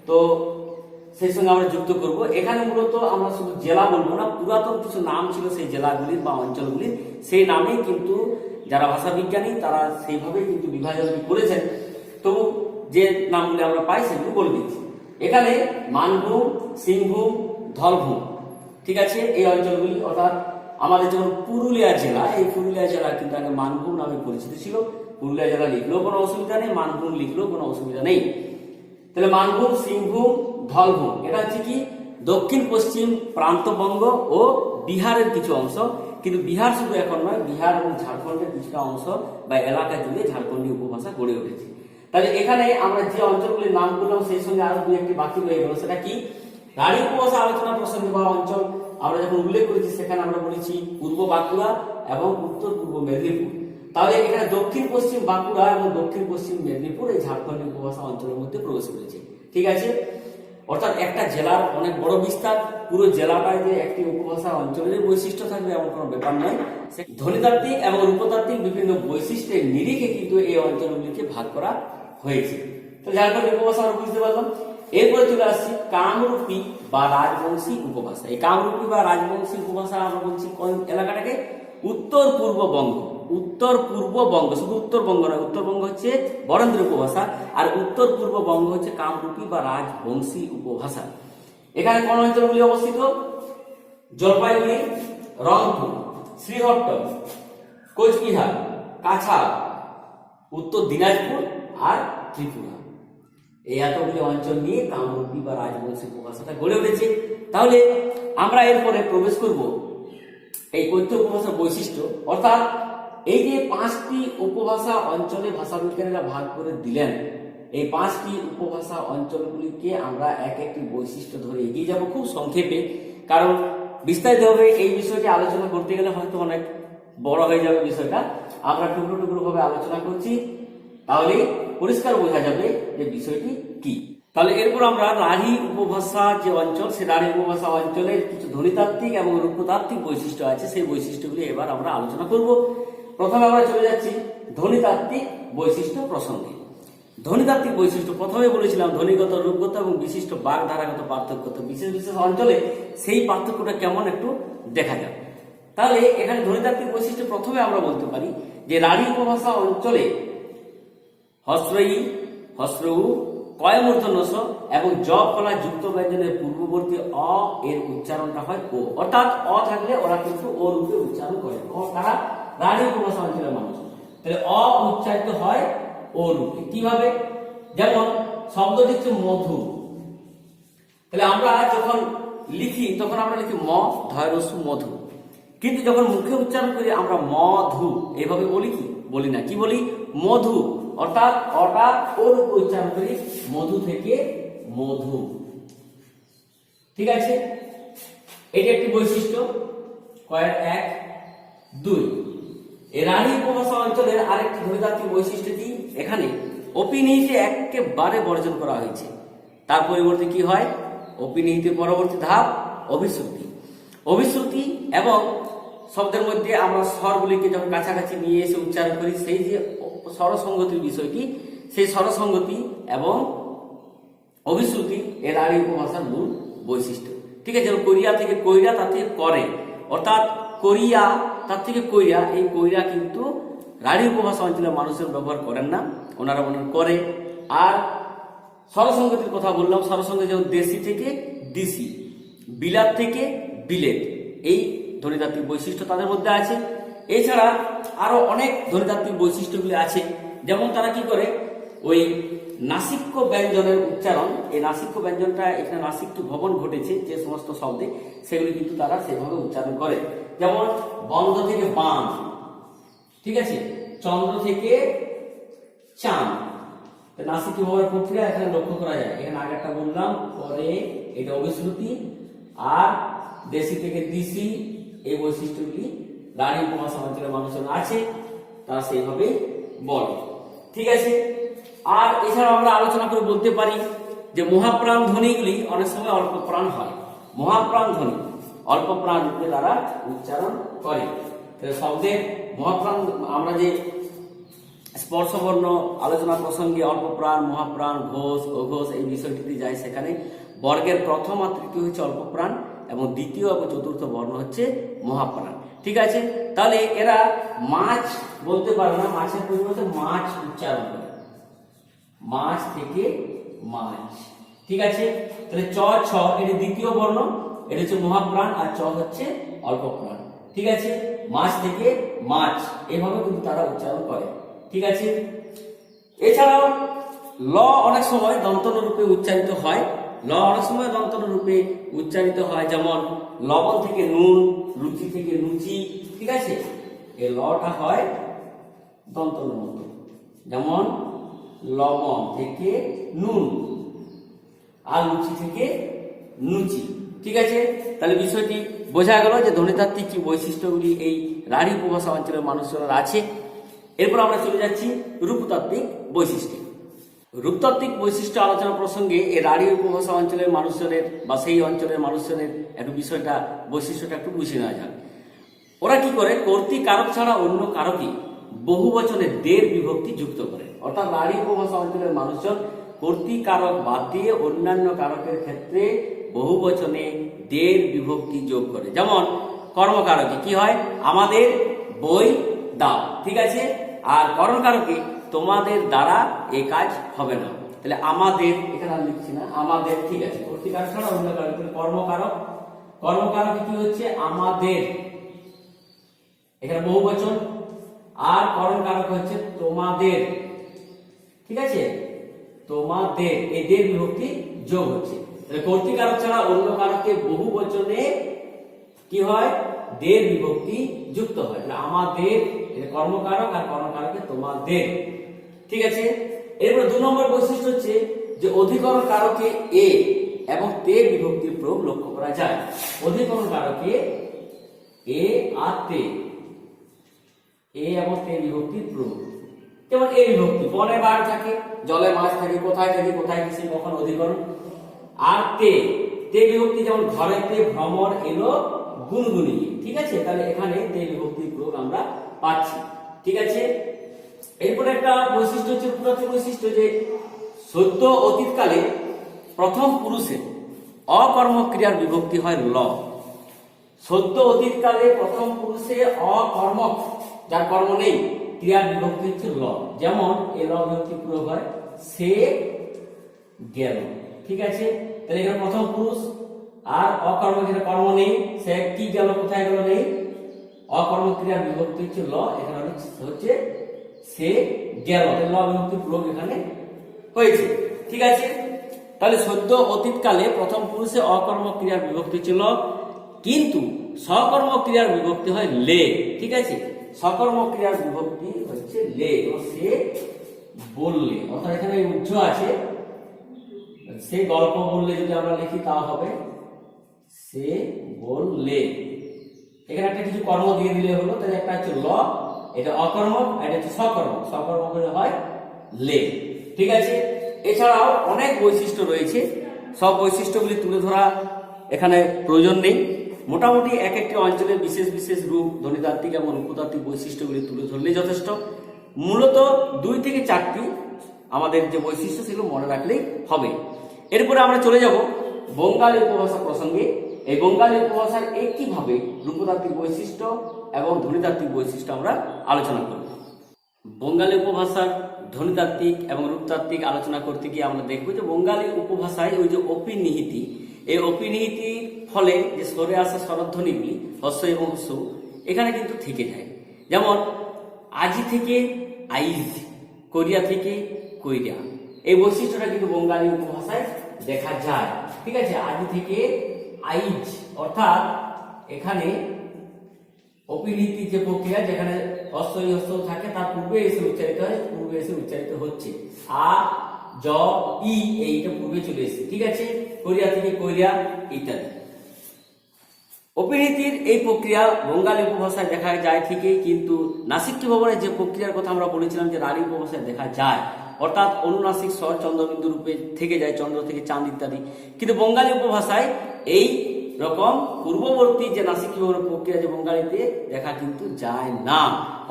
তো সেই সঙ্গে আমরা যুক্ত করব। এখানে মূলত আমরা শুধু জেলা বলবো না, পুরাতন কিছু নাম ছিল সেই জেলাগুলির বা অঞ্চলগুলির, সেই নামেই কিন্তু যারা ভাষাবিজ্ঞানী তারা সেইভাবেই কিন্তু বিভাজন করেছেন। তবু যে নামগুলি আমরা পাই সেগুলো বলে দিচ্ছি। এখানে মানভূম, সিংভূম, ধলভূম, ঠিক আছে, এই অঞ্চলগুলি। অর্থাৎ আমাদের যেমন পুরুলিয়া জেলা, এই পুরুলিয়া জেলা কিন্তু আগে মানভূম নামে পরিচিত ছিল। পুরুলিয়া জেলা লিখলেও কোনো অসুবিধা নেই, মানভূম লিখলেও কোনো অসুবিধা নেই। তাহলে মানভূম, সিংভূম, ধলভূম এটা হচ্ছে কি দক্ষিণ পশ্চিম প্রান্তবঙ্গ ও বিহারের কিছু অংশ। কিন্তু বিহার শুধু এখন নয়, বিহার এবং ঝাড়খণ্ডের কিছুটা অংশ বা এলাকা জুড়ে ঝাড়খণ্ডী উপভাষা গড়ে উঠেছে। তাহলে এখানে আমরা যে অঞ্চলগুলির নাম করলাম সেই সঙ্গে আরো দু একটি বাকি রয়ে গেল, সেটা কি রাঢ়ী উপভাষা আলোচনা প্রসঙ্গে বা অঞ্চল আমরা যখন উল্লেখ করেছি সেখানে আমরা বলেছি পূর্ব বাঁকুড়া এবং উত্তর পূর্ব মেদিনীপুর। তাহলে এখানে দক্ষিণ পশ্চিম বাঁকুড়া এবং দক্ষিণ পশ্চিম মেদিনীপুর এই ঝাড়খণ্ডী উপভাষা অঞ্চলের মধ্যে প্রবেশ করেছে, ঠিক আছে। অর্থাৎ একটা জেলার অনেক বড় বিস্তার, পুরো জেলাটায় যে একটি উপভাষা অঞ্চলের বৈশিষ্ট্য থাকবে এমন কোনো ব্যাপার নয়। ধ্বনিতাত্ত্বিক এবং রূপতাত্ত্বিক বিভিন্ন বৈশিষ্ট্যের নিরিখে কিন্তু এই অঞ্চলগুলিকে ভাগ করা হয়েছে। তো ঝাড়খণ্ডী উপভাষা আমরা বুঝতে পারলাম। এরপরে চলে আসছি কামরূপী বা রাজবংশী উপভাষা। এই কামরূপী বা রাজবংশী উপভাষা আমরা বলছি কোন এলাকাটাকে, উত্তর পূর্ববঙ্গ। উত্তর পূর্ববঙ্গ, শুধু উত্তরবঙ্গ নয়, উত্তরবঙ্গ হচ্ছে বরেন্দ্র উপভাষা আর উত্তর পূর্ববঙ্গ হচ্ছে কামরূপী বা রাজবংশী উপভাষা। এখানে কোন অঞ্চলগুলি অবস্থিত, জলপাইগুড়ি, রংপুর, শ্রীহট্ট, কোচবিহার, কাছাড়, উত্তর দিনাজপুর আর ত্রিপুরা, এই এতগুলি অঞ্চল নিয়ে কামরূপী বা রাজবংশী উপভাষাটা গড়ে উঠেছে। তাহলে আমরা এরপরে প্রবেশ করব এই কৈত্য উপভাষার বৈশিষ্ট্য। অর্থাৎ এই যে 5টি উপভাষা অঞ্চলে ভাষাবিজ্ঞানীরা ভাগ করে দিলেন, এই 5টি উপভাষা অঞ্চলগুলিকে আমরা এক একটি বৈশিষ্ট্য ধরে এগিয়ে যাব খুব সংক্ষেপে, কারণ বিস্তারিতভাবে এই বিষয়টি আলোচনা করতে গেলে হয়তো অনেক বড় হয়ে যাবে বিষয়টা। আমরা টুকরো টুকরো ভাবে আলোচনা করছি, তাহলে পরিষ্কার বোঝা যাবে যে বিষয়টি কি। তাহলে এরপর আমরা রাঢ়ী উপভাষা যে অঞ্চল, সেই রাঢ়ী উপভাষা অঞ্চলের কিছু ধ্বনিতাত্ত্বিক এবং রূপতাত্ত্বিক বৈশিষ্ট্য আছে, সেই বৈশিষ্ট্যগুলি এবার আমরা আলোচনা করব। প্রথমে আমরা চলে যাচ্ছি ধ্বনিতাত্ত্বিক বৈশিষ্ট্য প্রসঙ্গে। ধ্বনিতাত্ত্বিক বৈশিষ্ট্য প্রথমে বলেছিলাম ধ্বনিগত, রূপগত এবং বিশিষ্ট বাগধারাগত পার্থক্য। বিশেষ বিশেষ অঞ্চলে সেই পার্থক্যটা কেমন একটু দেখা যাবে। তাহলে এখানে ধ্বনিতাত্ত্বিক বৈশিষ্ট্য প্রথমে আমরা বলতে পারি যে রাঢ়ী উপভাষা অঞ্চলে হস্রই, হস্রউ, কয়মূর্ধন্য এবং জ ফলা যুক্ত ব্যঞ্জনের পূর্ববর্তী অ এর উচ্চারণটা হয় ও। অর্থাৎ অ থাকলে ওরা কিন্তু ও রূপে উচ্চারণ করে। তারা রাঢ়ী উপভাষা অঞ্চলের মানুষ, তাহলে অ উচ্চারিত হয় ও রূপে। কিভাবে? যেমন শব্দটি হচ্ছে মধু, তাহলে আমরা যখন লিখি তখন আমরা লিখি ম ধয়রস্যু মধু, কিন্তু যখন মুখে উচ্চারণ করি আমরা মধু এভাবে বলি কি? বলি না, কি বলি? মধু। অর্থাৎ অটা ও রূপে উচ্চারণ করি, মধু থেকে মধু, ঠিক আছে। এটি একটি বৈশিষ্ট্য। কয়ের 1, 2। এই রাঢ়ী উপভাষা অঞ্চলের আরেকটি ধ্বনিতাত্ত্বিক বৈশিষ্ট্য কি? এখানে অপিনিহিতে একেবারে বর্জন করা হয়েছে। তার পরিবর্তে কি হয়? অপিনিহিতের পরবর্তী ধাপ অভিশ্রুতি। অভিশ্রুতি এবং শব্দের মধ্যে আমরা স্বরগুলিকে যখন কাছাকাছি নিয়ে এসে উচ্চারণ করি, সেই যে স্বরসঙ্গতির বিষয়টি, সেই স্বরসঙ্গতি এবং অভিশ্রুতি এ রাঢ়ী উপভাষার মূল বৈশিষ্ট্য, ঠিক আছে। কোরিয়া থেকে কইরা, তার থেকে করে, অর্থাৎ কোরিয়া তার থেকে কইরা, এই কইরা কিন্তু রাঢ়ী উপভাষা অঞ্চলের মানুষের ব্যবহার করেন না, ওনারা করে। আর স্বরসঙ্গতির কথা বললাম, স্বরসঙ্গতি যেমন দেশি থেকে দিশি, বিলাত থেকে বিলেত, এই ধ্বনিতাত্ত্বিক বৈশিষ্ট্য তাদের মধ্যে আছে। এছাড়া আরো অনেক ধ্বনিতাত্ত্বিক বৈশিষ্ট্যগুলি আছে। যেমন তারা কি করে, ওই নাসিক্য ব্যঞ্জনের উচ্চারণ, এই নাসিক্য ব্যঞ্জনটা এখানে নাসিক্য ভবন ঘটেছে যে সমস্ত শব্দে, সেগুলি কিন্তু তারা সেভাবে উচ্চারণ করে। যেমন বন্ধ থেকে বাঁধ, ঠিক আছে, চন্দ্র থেকে চাঁদ, নাসিক্য ভবনের প্রক্রিয়া এখানে লক্ষ্য করা যায়। এখানে আগেরটা বললাম, পরে এটা অভিশ্রুতি, আর দেশি থেকে দিশি, এই বৈশিষ্ট্যগুলি রাঢ়ী উপভাষা অঞ্চলের মানুষজন আছে, তারা সেইভাবে বলে, ঠিক আছে। আর এছাড়া আমরা আলোচনা করে বলতে পারি যে মহাপ্রাণ ধ্বনিগুলি অনেক সময় অল্প প্রাণ হয়। মহাপ্রাণ ধ্বনি অল্প প্রাণ রূপে তারা উচ্চারণ করে। তাহলে শব্দের মহাপ্রাণ, আমরা যে স্পর্শবর্ণ আলোচনা প্রসঙ্গে অল্প প্রাণ, মহাপ্রাণ, ঘোষ, অঘোষ এই বিষয়টিতে যায়, সেখানে বর্গের প্রথম আর তৃতীয় হচ্ছে অল্প প্রাণ এবং দ্বিতীয় এবং চতুর্থ বর্ণ হচ্ছে মহাপ্রাণ। ঠিক আছে, তাহলে এরা মাছ বলতে পারে না, মাছের পরিবর্তে মাছ উচ্চারণ করে, মাছ থেকে মাছ। ঠিক আছে, তাহলে চ ছ এটি দ্বিতীয় বর্ণ, এটা হচ্ছে মহাপ্রাণ, আর চ হচ্ছে অল্প প্রাণ। ঠিক আছে, মাছ থেকে মাছ এইভাবে কিন্তু তারা উচ্চারণ করে। ঠিক আছে, এছাড়াও ল অনেক সময় দন্তন রূপে উচ্চারিত হয়, ল অনেক সময় দন্তন রূপে উচ্চারিত হয়, যেমন লবণ থেকে নুন, লুচি থেকে লুচি। ঠিক আছে, এই লটা হয় দন্তন মতো, যেমন লবণ থেকে নুন আর লুচি থেকে লুচি। ঠিক আছে, তাহলে বিষয়টি বোঝা গেল যে ধ্বনিতাত্ত্বিক কি বৈশিষ্ট্যগুলি এই রাঢ়ী উপভাষা অঞ্চলের মানুষের আছে। এরপর আমরা চলে যাচ্ছি রূপতাত্ত্বিক বৈশিষ্ট্য। রূপতাত্ত্বিক বৈশিষ্ট্য আলোচনা প্রসঙ্গে এই রাঢ়ী উপভাষা অঞ্চলের মানুষজনের বা সেই অঞ্চলের মানুষজনের একটু বিষয়টা, বৈশিষ্ট্যটা একটু বুঝে নেওয়া যাক। ওরা কি করে, কর্তৃ কারক ছাড়া অন্য কারকে বহু বচনে দের বিভক্তি যুক্ত করে। অর্থাৎ রাঢ়ী উপভাষা অঞ্চলের মানুষজন কর্তৃ কারক বাদ দিয়ে অন্যান্য কারকের ক্ষেত্রে বহু বচনে দের বিভক্তি যোগ করে। যেমন কর্মকারকে কি হয়, আমাদের বই দাও। ঠিক আছে, আর করণকারকে তোমাদের দ্বারা এই কাজ হবে না। তাহলে আমাদের এখানে আমি লিখছি না, আমাদের। ঠিক আছে, কর্তৃকারক ছাড়া অন্য কারক। কর্মকারক, কর্মকারকে কি হচ্ছে আমাদের, এখানে বহু বচন, আর করণকারক হচ্ছে তোমাদের। ঠিক আছে, তোমাদের, এই দের বিভক্তি যোগ হচ্ছে। তাহলে কর্তৃকারক ছাড়া অন্য কারকে বহু বচনে কি হয়, দের বিভক্তি যুক্ত হয়। আমাদের কর্মকারক আর কর্মকারকে তোমাদের। ঠিক আছে, এরপর 2 নম্বর বৈশিষ্ট্য হচ্ছে যে অধিকরণ কারকে এ এবং তে বিভক্তির প্রয়োগ লক্ষ্য করা যায়। অধিকরণ কারকে এ আর তে, এ এবং তে বিভক্তির প্রয়োগ। যেমন এ বিভক্তি, বনে বাঘ থাকে, জলে মাছ থাকে, কোথায় থাকে, কোথায় কিছু, কখন অধিকরণ। আর তে, তে বিভক্তি যেমন ঘরেতে ভ্রমর এলো গুনগুনি। ঠিক আছে, তাহলে এখানে তে বিভক্তির প্রয়োগ আমরা পাচ্ছি। ঠিক আছে, এরপর একটা বৈশিষ্ট্য হচ্ছে রূপতাত্ত্বিক বৈশিষ্ট্য, যে সদ্য অতীতকালে প্রথম পুরুষে অকর্মক ক্রিয়ার বিভক্তি হয় ল। সদ্য অতীতকালে প্রথম পুরুষে অকর্মক, যার কর্ম নেই, ক্রিয়ার বিভক্তি হচ্ছে ল। যেমন এ ল বিভক্তি প্রয়োগ হয় সে গেল। ঠিক আছে, তাহলে এখানে প্রথম পুরুষ আর অকর্মক, যেটা কর্ম নেই, সে কি গেল, কোথায় গেল নেই, অকর্মক ক্রিয়ার বিভক্তি হচ্ছে ল, এখানে হচ্ছে সে গেল। ল বিভক্তি প্রয়োগ এখানে হয়েছে। ঠিক আছে, তাহলে সদ্য অতীতকালে প্রথম পুরুষে অকর্মক ক্রিয়ার বিভক্তি ছিল, কিন্তু সকর্মক ক্রিয়ার বিভক্তি হয় লে। ঠিক আছে, সকর্মক ক্রিয়ার বিভক্তি হচ্ছে লে, সে বললে। অর্থাৎ এখানে উজ্জ আছে, সে গল্প বললে যদি আমরা লিখি তা হবে সে বললে। এখানে একটা কিছু কর্ম দিয়ে দিলে হলো, তাহলে একটা হচ্ছে ল, এটা অকর্মক, এটা হচ্ছে সকর্মক, সকর্মক হলে হয় লে। ঠিক আছে, এছাড়াও অনেক বৈশিষ্ট্য রয়েছে, সব বৈশিষ্ট্যগুলি তুলে ধরা এখানে প্রয়োজন নেই। মোটামুটি এক একটি অঞ্চলের বিশেষ বিশেষ রূপ, ধ্বনিতাত্ত্বিক এবং রূপতাত্ত্বিক বৈশিষ্ট্যগুলি তুলে ধরলেই যথেষ্ট। মূলত 2 থেকে 4টি আমাদের যে বৈশিষ্ট্য সেগুলো মনে রাখলেই হবে। এরপরে আমরা চলে যাব বঙ্গালী উপভাষা প্রসঙ্গে। এই বঙ্গালী উপভাষার একইভাবে রূপতাত্ত্বিক বৈশিষ্ট্য এবং ধ্বনিতাত্ত্বিক বৈশিষ্ট্য আমরা আলোচনা করব। বঙ্গালী উপভাষার ধ্বনিতাত্ত্বিক এবং রূপতাত্ত্বিক আলোচনা করতে গিয়ে আমরা দেখব যে বঙ্গালী উপভাষায় ওই যে অপিনিহিতি, এই অপিনিহিতির ফলে যে সরে আসা স্বরধ্বনিগুলি হস্য এবং হস্য এখানে কিন্তু থেকে যায়। যেমন আজি থেকে আইজ, কোরিয়া থেকে কইরা, এই বৈশিষ্ট্যটা কিন্তু বঙ্গালী উপভাষায় দেখা যায়। ঠিক আছে, আজি থেকে আইজ, অর্থাৎ এখানে অপিনিহিতি যে প্রক্রিয়া, যেখানে হস্য হস্য থাকে তার পূর্বে এসে উচ্চারিত হয়, পূর্বে এসে উচ্চারিত হচ্ছে, আ জ ই এইটা পূর্বে চলে এসেছে। ঠিক আছে, কোরিয়া থেকে কইরা ইত্যাদি। অপিনিহিতির এই প্রক্রিয়া বঙ্গালী উপভাষায় দেখা যায় ঠিকই, কিন্তু নাসিক্য ভবনের যে প্রক্রিয়ার কথা আমরা বলেছিলাম যে রাঢ়ী উপভাষায় দেখা যায়, অর্থাৎ অনুনাসিক স্বর চন্দ্রবিন্দু রূপে থেকে যায়, চন্দ্র থেকে চাঁদ ইত্যাদি, কিন্তু বঙ্গালী উপভাষায় এই রকম পূর্ববর্তী যে নাসিক বিভাগের প্রক্রিয়া যে বঙ্গালীতে দেখা কিন্তু যায় না।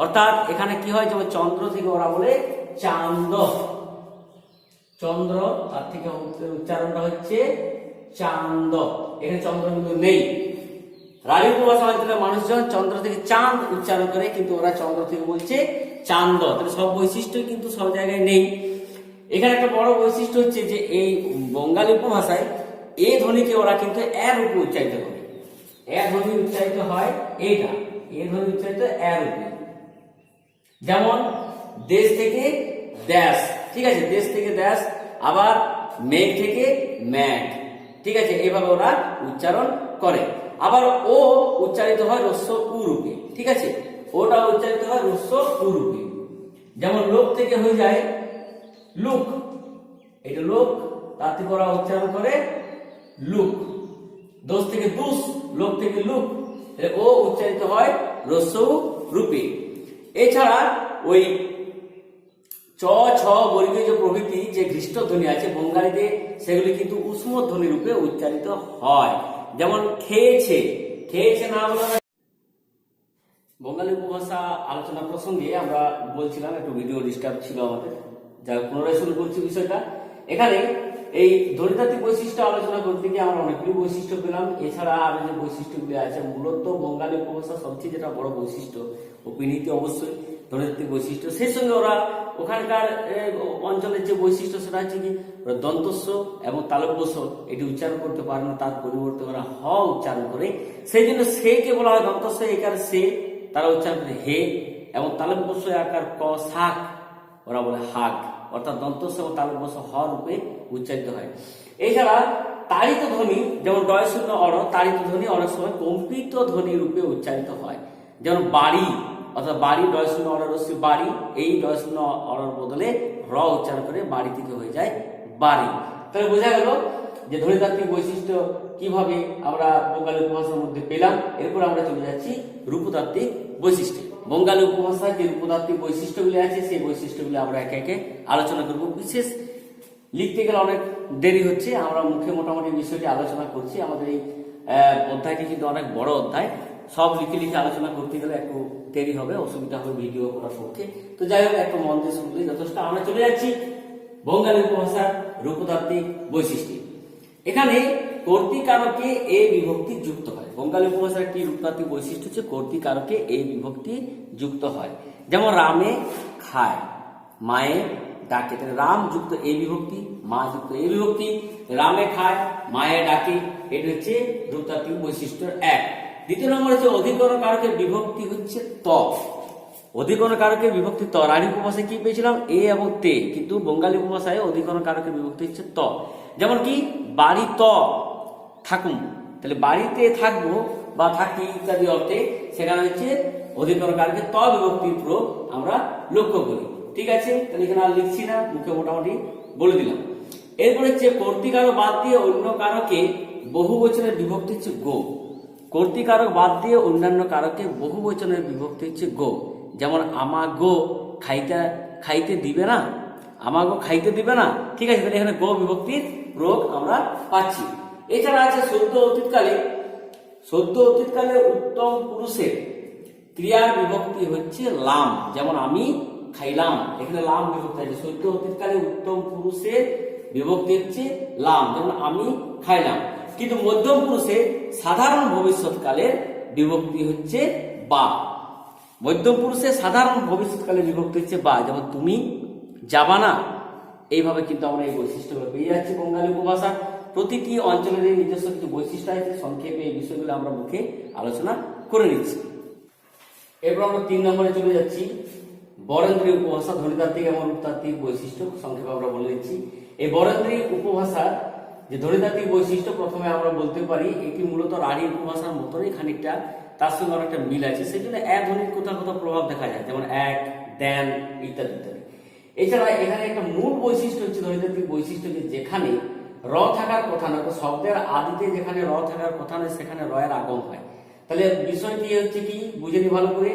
অর্থাৎ এখানে কি হয়, যেমন চন্দ্র থেকে ওরা বলে চান্দ, চন্দ্র, তার থেকে উচ্চারণটা হচ্ছে চান্দ, এখানে চন্দ্র কিন্তু নেই। রাঢ়ী উপভাষা অঞ্চলের মানুষজন চন্দ্র থেকে চাঁদ উচ্চারণ করে, কিন্তু ওরা চন্দ্র থেকে বলছে চান্দ। তাহলে সব বৈশিষ্ট্য কিন্তু সব জায়গায় নেই। এখানে একটা বড় বৈশিষ্ট্য হচ্ছে যে এই বঙ্গালী উপভাষায় এ ধ্বনিকে ওরা কিন্তু এর রূপে উচ্চারিত করে। এ ধ্বনি উচ্চারিত হয় এইটা, এ ধ্বনি উচ্চারিত এর রূপে। যেমন দেশ থেকে দেশ, ঠিক আছে, দেশ থেকে দেশ, আবার মেঘ থেকে ম্যাঘ, ঠিক আছে, এইভাবে ওরা উচ্চারণ করে। আবার ও উচ্চারিত হয় হ্রস্ব উ রূপে, ঠিক আছে, ওটা উচ্চারিত হয় হ্রস্ব উ রূপে। যেমন লোক থেকে হয়ে যায় লুক, এটা লোক, তার থেকে ওরা উচ্চারণ করে লুক। দোষ থেকে দুস, লোক থেকে লুক, ও উচ্চারিত হয় হ্রস্ব উ রূপে। এছাড়া ওই চ ছ বর্গীয় যে প্রভৃতি যে ঘৃষ্ট ধ্বনি আছে বঙ্গালীতে, সেগুলি কিন্তু উষ্ম ধ্বনি রূপে উচ্চারিত হয়। যেমন খেয়েছে, খেয়েছে না বলা হয়। বঙ্গালী উপভাষা আলোচনা প্রসঙ্গে আমরা বলছিলাম, একটু ভিডিও ডিস্টার্ব ছিল আমাদের, যা পুনরায় শুরু করছি বিষয়টা। এখানে এই ধ্বনিতাত্ত্বিক বৈশিষ্ট্য আলোচনা করতে গিয়ে আমরা অনেকগুলি বৈশিষ্ট্য পেলাম। এছাড়া আরো যে বৈশিষ্ট্যগুলি আছে, মূলত বঙ্গালী উপভাষা সবচেয়ে যেটা বড় বৈশিষ্ট্য, উপনীতি অবশ্যই ধ্বনিতাত্ত্বিক বৈশিষ্ট্য, সেই সঙ্গে ওরা ওখানকার অঞ্চলের যে বৈশিষ্ট্য সেটা হচ্ছে কি, ওরা দন্তস্ব এবং তালব্যস্ব এটি উচ্চারণ করতে পারে না, তার পরিবর্তে ওরা হ উচ্চারণ করে। সেই জন্য সে কে বলা হয় দন্তস্ব একার সে, তারা উচ্চারণ করে হে, এবং তালব্যস্ব আকার ক শাক, ওরা বলে হাক, অর্থাৎ দন্তস্ব এবং তালব্যস্ব হ রূপে উচ্চারিত হয়। এছাড়া তাড়িত ধ্বনি, যেমন ডয় শূন্য অর, তাড়িত ধ্বনি অনেক সময় কম্পিত ধ্বনি রূপে উচ্চারিত হয়। যেমন বাড়ি, অর্থাৎ বাড়ি, ডয় শূন্য অর রস্যি বাড়ি, এই ডয় শূন্য অরর বদলে র উচ্চারণ করে বাড়ি থেকে হয়ে যায় বাড়ি। তাহলে বোঝা গেল যে ধ্বনিতাত্ত্বিক বৈশিষ্ট্য কিভাবে আমরা বঙ্গালী উপভাষার মধ্যে পেলাম। এরপর আমরা চলে যাচ্ছি রূপতাত্ত্বিক বৈশিষ্ট্য। বঙ্গালী উপভাষার যে রূপতাত্ত্বিক বৈশিষ্ট্যগুলি আছে, সেই বৈশিষ্ট্যগুলি আমরা একে একে আলোচনা করব। বিশেষ লিখতে গেলে অনেক দেরি হচ্ছে, আমরা মুখে মোটামুটি বিষয়টি আলোচনা করছি। আমাদের এই অধ্যায়টি কিন্তু অনেক বড় অধ্যায়, সব লিখে লিখে আলোচনা করতে গেলে একটু দেরি হবে, অসুবিধা হবে ভিডিও করার পক্ষে। তো যাই হোক, একটু মন দিয়ে শুনলে যথেষ্ট। আমরা চলে যাচ্ছি বঙ্গালী উপভাষার রূপতাত্ত্বিক বৈশিষ্ট্য। এখানে কর্তৃকারকে এ বিভক্তি যুক্ত হয়। বঙ্গালী উপভাষার একটি রূপতাত্ত্বিক বৈশিষ্ট্য হচ্ছে কর্তৃকারকে এ বিভক্তি যুক্ত হয়। যেমন রামে খায়, মায়ে ডাকে, রাম যুক্ত এ বিভক্তি, মা যুক্ত এ বিভক্তি, রামে খায় মায়ে ডাকে, এটি হচ্ছে রূপতাত্ত্বিক বৈশিষ্ট্য এক। দ্বিতীয় নম্বর হচ্ছে অধিকরণ কারকের বিভক্তি হচ্ছে ত। অধিকরণ কারকের বিভক্তি ত। রাঢ়ী উপভাষায় কি পেয়েছিলাম এ এবং তে, কিন্তু বঙ্গালী উপভাষায় অধিকরণ কারকের বিভক্তি হচ্ছে ত। যেমন কি বাড়ি ত থাকুম, তাহলে বাড়িতে থাকবো বা থাকি ইত্যাদি অর্থে সেখানে হচ্ছে অধিকরণ কারকের ত বিভক্তির প্রয়োগ আমরা লক্ষ্য করি। ঠিক আছে, তাহলে এখানে আর লিখছি না, মুখে মোটামুটি বলে দিলাম। এরপরে হচ্ছে কর্তৃকারক বাদ দিয়ে অন্য কারকে বহু বচনের বিভক্তি হচ্ছে গো। কর্তৃকারক বাদ দিয়ে অন্যান্য কারকে বহু বচনের বিভক্তি হচ্ছে গো। যেমন আমাগো খাইতে খাইতে দিবে না, আমাগো খাইতে দিবে না, ঠিক আছে, তাহলে এখানে গো বিভক্তির প্রয়োগ আমরা পাচ্ছি। এছাড়া আছে সদ্য অতীতকালে উত্তম পুরুষের ক্রিয়ার বিভক্তি হচ্ছে লাম। যেমন আমি খাইলাম, এখানে লাম বিভক্তি আছে। সদ্য অতীতকালে উত্তম পুরুষের বিভক্তি হচ্ছে লাম, যেমন আমি খাইলাম। কিন্তু মধ্যম পুরুষে সাধারণ ভবিষ্যৎকালের বিভক্তি হচ্ছে বা। মধ্যম পুরুষে সাধারণ ভবিষ্যৎকালের বিভক্তি হচ্ছে বা, যেমন তুমি যাবা না। এইভাবে কিন্তু আমরা এই বৈশিষ্ট্যগুলো পেয়ে যাচ্ছি বঙ্গালী উপভাষা। প্রতিটি অঞ্চলের নিজস্ব কিছু বৈশিষ্ট্য আছে, সংক্ষেপে এই বিষয়গুলো আমরা মুখে আলোচনা করে নিচ্ছি। এরপর আমরা 3 নম্বরে চলে যাচ্ছি, বরেন্দ্রী উপভাষা ধ্বনিতাত্ত্বিক এবং রূপতাত্ত্বিক বৈশিষ্ট্য সংক্ষেপে আমরা বলে দিচ্ছি। এই বরেন্দ্রী উপভাষার যে ধ্বনিতাত্ত্বিক বৈশিষ্ট্য, প্রথমে আমরা বলতে পারি এটি মূলত রাঢ়ী উপভাষার মতনই খানিকটা, তার সঙ্গে অনেকটা মিল আছে। সেই জন্য এক ধ্বনির কোথাও কোথাও প্রভাব দেখা যায়, যেমন এক, দেন ইত্যাদি ইত্যাদি। এছাড়া এখানে একটা মূল বৈশিষ্ট্য হচ্ছে ধ্বনিতাত্ত্বিক বৈশিষ্ট্য, যে যেখানে র থাকার কথা নয়, শব্দের আদিতে যেখানে র থাকার কথা নয় সেখানে র এর আগম হয়। তাহলে বিষয়টি হচ্ছে কি বুঝে নি ভালো করে।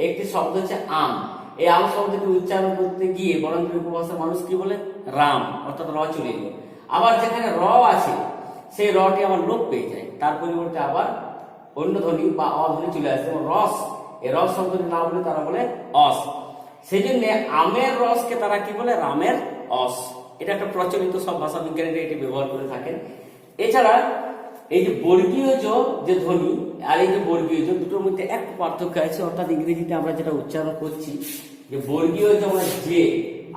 একটি শব্দ হচ্ছে আম, এই আম শব্দটি উচ্চারণ করতে গিয়ে বরেন্দ্রী উপভাষার মানুষ কি বলে রাম, অর্থাৎ র চলে এলো। আবার যেখানে র আছে সেই রটি আমার লোপ পেয়ে যায়, তার পরিবর্তে আবার অন্য ধ্বনি বা অধ্বনি চলে আসে। যেমন রস, এই রস শব্দটি না বলে তারা বলে অস। সেই জন্য আমের রসকে তারা কি বলে? রামের অস। এটা একটা প্রচলিত, সব ভাষা বিজ্ঞানীরা এটি ব্যবহার করে থাকেন। এছাড়া এই যে বর্গীয় যে ধ্বনি আর এই যে বর্গীয় দুটোর মধ্যে একটু পার্থক্য আছে। অর্থাৎ ইংরেজিতে আমরা যেটা উচ্চারণ করছি যে বর্গীয় মানে যে,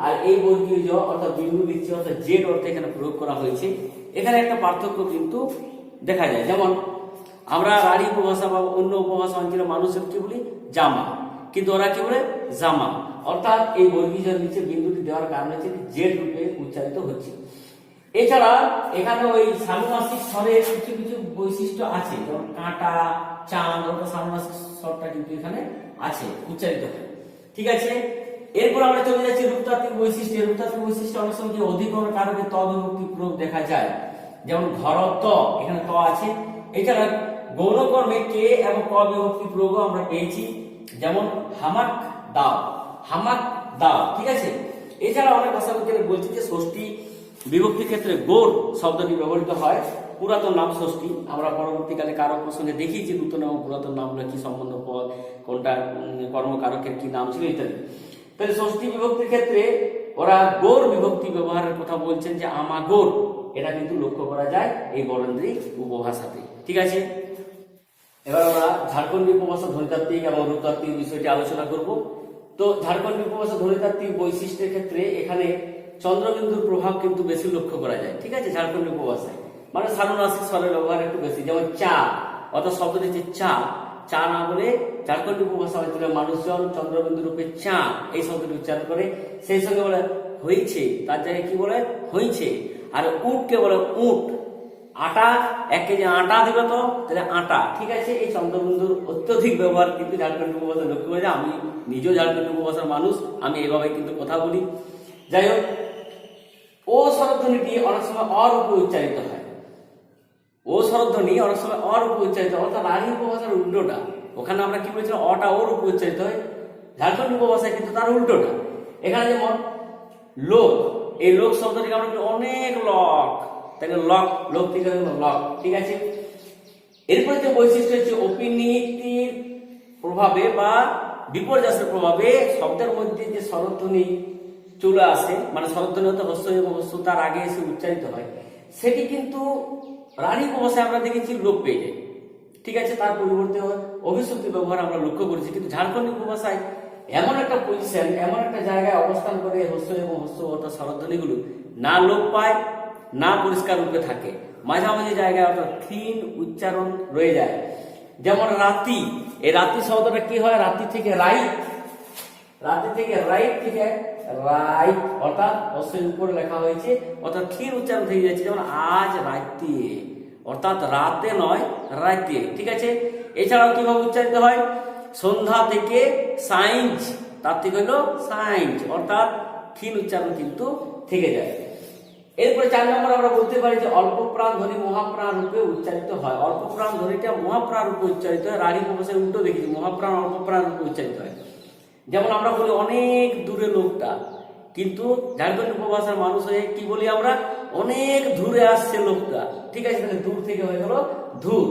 আর এই বর্গীয় অর্থাৎ বিন্দু দিচ্ছে অর্থাৎ জেড অর্থে এখানে প্রয়োগ করা হয়েছে। এখানে একটা পার্থক্য কিন্তু দেখা যায়। যেমন আমরা রাঢ়ী উপভাষা বা অন্য উপভাষা অঞ্চলের মানুষের কি বলি? জামা, কিন্তু ওরা কি বলে? জামা। অর্থাৎ এই বর্গীয় নিচে বিন্দুটি দেওয়ার কারণ হচ্ছে জেড রূপে উচ্চারিত হচ্ছে। এছাড়া এখানে ওই সানুমাসিক স্বরের কিছু কিছু বৈশিষ্ট্য আছে, যেমন কাঁটা, চাঁদ, অর্থাৎ সানুমাসিক স্বরটা কিন্তু এখানে আছে, উচ্চারিত হয়। ঠিক আছে, এরপর আমরা চলে যাচ্ছি রূপতাত্ত্বিক বৈশিষ্ট্য। রূপতাত্ত্বিক বৈশিষ্ট্য অনেক সময় যে অধিকরণ কারকে ত বিভক্তি প্রয়োগ দেখা যায়, যেমন ঘরত্ব, এখানে ত আছে। এছাড়া গৌণকর্মে কে এবং ক বিভক্তি প্রয়োগ আমরা পেয়েছি, যেমন হামাক দাও, হামাক দাও। ঠিক আছে, এছাড়া অনেক ভাষা বিজ্ঞানী বলছি যে ষষ্ঠী বিভক্তির ক্ষেত্রে গোর শব্দটি ব্যবহৃত হয়। পুরাতন নাম ষষ্ঠী, আমরা পরবর্তীকালে কারক প্রসঙ্গে দেখিয়েছি নূতন এবং পুরাতন নামগুলো কি সম্বন্ধ, কোনটা কর্মকারকের কি নাম ছিল ইত্যাদি। তাহলে ষষ্ঠী বিভক্তির ক্ষেত্রে ওরা গোর বিভক্তি ব্যবহারের কথা বলছেন, যে আমাগোর। এটা কিন্তু লক্ষ্য করা যায় এই বরেন্দ্রী উপভাষাতে। ঠিক আছে, এবার আমরা ঝাড়খণ্ডী উপভাষা ধ্বনিতাত্ত্বিক এবং রূপতাত্ত্বিক বিষয়টি আলোচনা করব। তো ঝাড়খণ্ডী উপভাষা ধ্বনিতাত্ত্বিক বৈশিষ্ট্যের ক্ষেত্রে এখানে চন্দ্রবিন্দুর প্রভাব কিন্তু বেশি লক্ষ্য করা যায়। ঠিক আছে, ঝাড়খণ্ডী উপভাষায় মানে সানুনাসিক স্বরের ব্যবহার একটু বেশি। যেমন চা, অর্থাৎ শব্দটি হচ্ছে চা, চা না বলে ঝাড়খণ্ডী উপভাষা অঞ্চলের মানুষজন চন্দ্রবিন্দু রূপে চা এই শব্দটি উচ্চারণ করে। সেই সঙ্গে বলে হয়েছে, তার জায়গায় কি বলে? হয়েছে। আর উটকে বলে উট। আটা, 1 কেজি আটা দিবে তো, তাহলে আটা। ঠিক আছে, এই চন্দ্রবিন্দুর অত্যধিক ব্যবহার কিন্তু ঝাড়খণ্ডী উপভাষা লক্ষ্য করে যায়। আমি নিজেও ঝাড়খণ্ডী উপভাষার মানুষ, আমি এভাবে কিন্তু কথা বলি। যাই হোক, ও স্বরধ্বনিটি অনেক সময় অরূপে উচ্চারিত হয়। ও স্বরধ্বনি অনেক সময় অরূপে উচ্চারিত হয়, অর্থাৎ রাঢ়ী উপভাষার উল্টোটা। ওখানে আমরা কি বলেছিলাম? অটা ও রূপে উচ্চারিত হয়। ঝাড়খণ্ডী উপভাষায় কিন্তু তার উল্টোটা। এখানে যেমন লোক, এই লোক শব্দটিকে আমরা অনেক লক, তাহলে লক, লোক থেকে লক। ঠিক আছে, এরপরে যে বৈশিষ্ট্য হচ্ছে অপিনীতির প্রভাবে বা বিপর্যয়ের প্রভাবে শব্দের মধ্যে যে স্বরধ্বনি চলে আসে, মানে স্বরধ্বনি হতে হস্য এবং হস্য তার আগে এসে উচ্চারিত হয়, সেটি কিন্তু রাঢ়ী উপভাষায় আমরা দেখেছি লোপ পেয়ে যায়। ঠিক আছে, তার পরিবর্তে অভিসন্ধি ব্যবহার আমরা লক্ষ্য করেছি। কিন্তু ঝাড়খণ্ডী উপভাষায় এমন একটা পজিশন, এমন একটা জায়গায় অবস্থান করে হস্য এবং হস্য অর্থাৎ স্বরধ্বনিগুলো না লোপ পায় না পরিষ্কার রূপে থাকে, মাঝামাঝি জায়গায় অর্থাৎ ক্ষীণ উচ্চারণ রয়ে যায়। যেমন রাতি, এই রাতি শব্দটা কি হয়? রাতি থেকে রাইট, রাতি থেকে রাইট থেকে রাইট, অর্থাৎ অশ্বের উপরে লেখা হয়েছে, অর্থাৎ ক্ষীণ উচ্চারণ থেকে যাচ্ছে। যেমন আজ রাতে, অর্থাৎ রাতে নয় রাতে। ঠিক আছে, এছাড়াও কিভাবে উচ্চারিত হয়? সন্ধ্যা থেকে সাইন্স, তার থেকে হলো সাইন্স, অর্থাৎ ক্ষীণ উচ্চারণ কিন্তু থেকে যায়। এরপরে 4 নম্বর আমরা বলতে পারি যে অল্প প্রাণ ধ্বনি মহাপ্রাণ রূপে উচ্চারিত হয়। অল্প প্রাণ ধ্বনিটা মহাপ্রাণ রূপে উচ্চারিত হয়। রাঢ়ী উপভাষায় উল্টো দেখেছি, মহাপ্রাণ অল্প প্রাণ রূপে উচ্চারিত হয়। যেমন আমরা বলি অনেক দূরে লোকটা, কিন্তু ঝাড়খণ্ডী উপভাষার মানুষ হয়ে কি বলি আমরা? অনেক দূরে আসছে লোকটা। ঠিক আছে, তাহলে দূর থেকে হয়ে গেল দূর।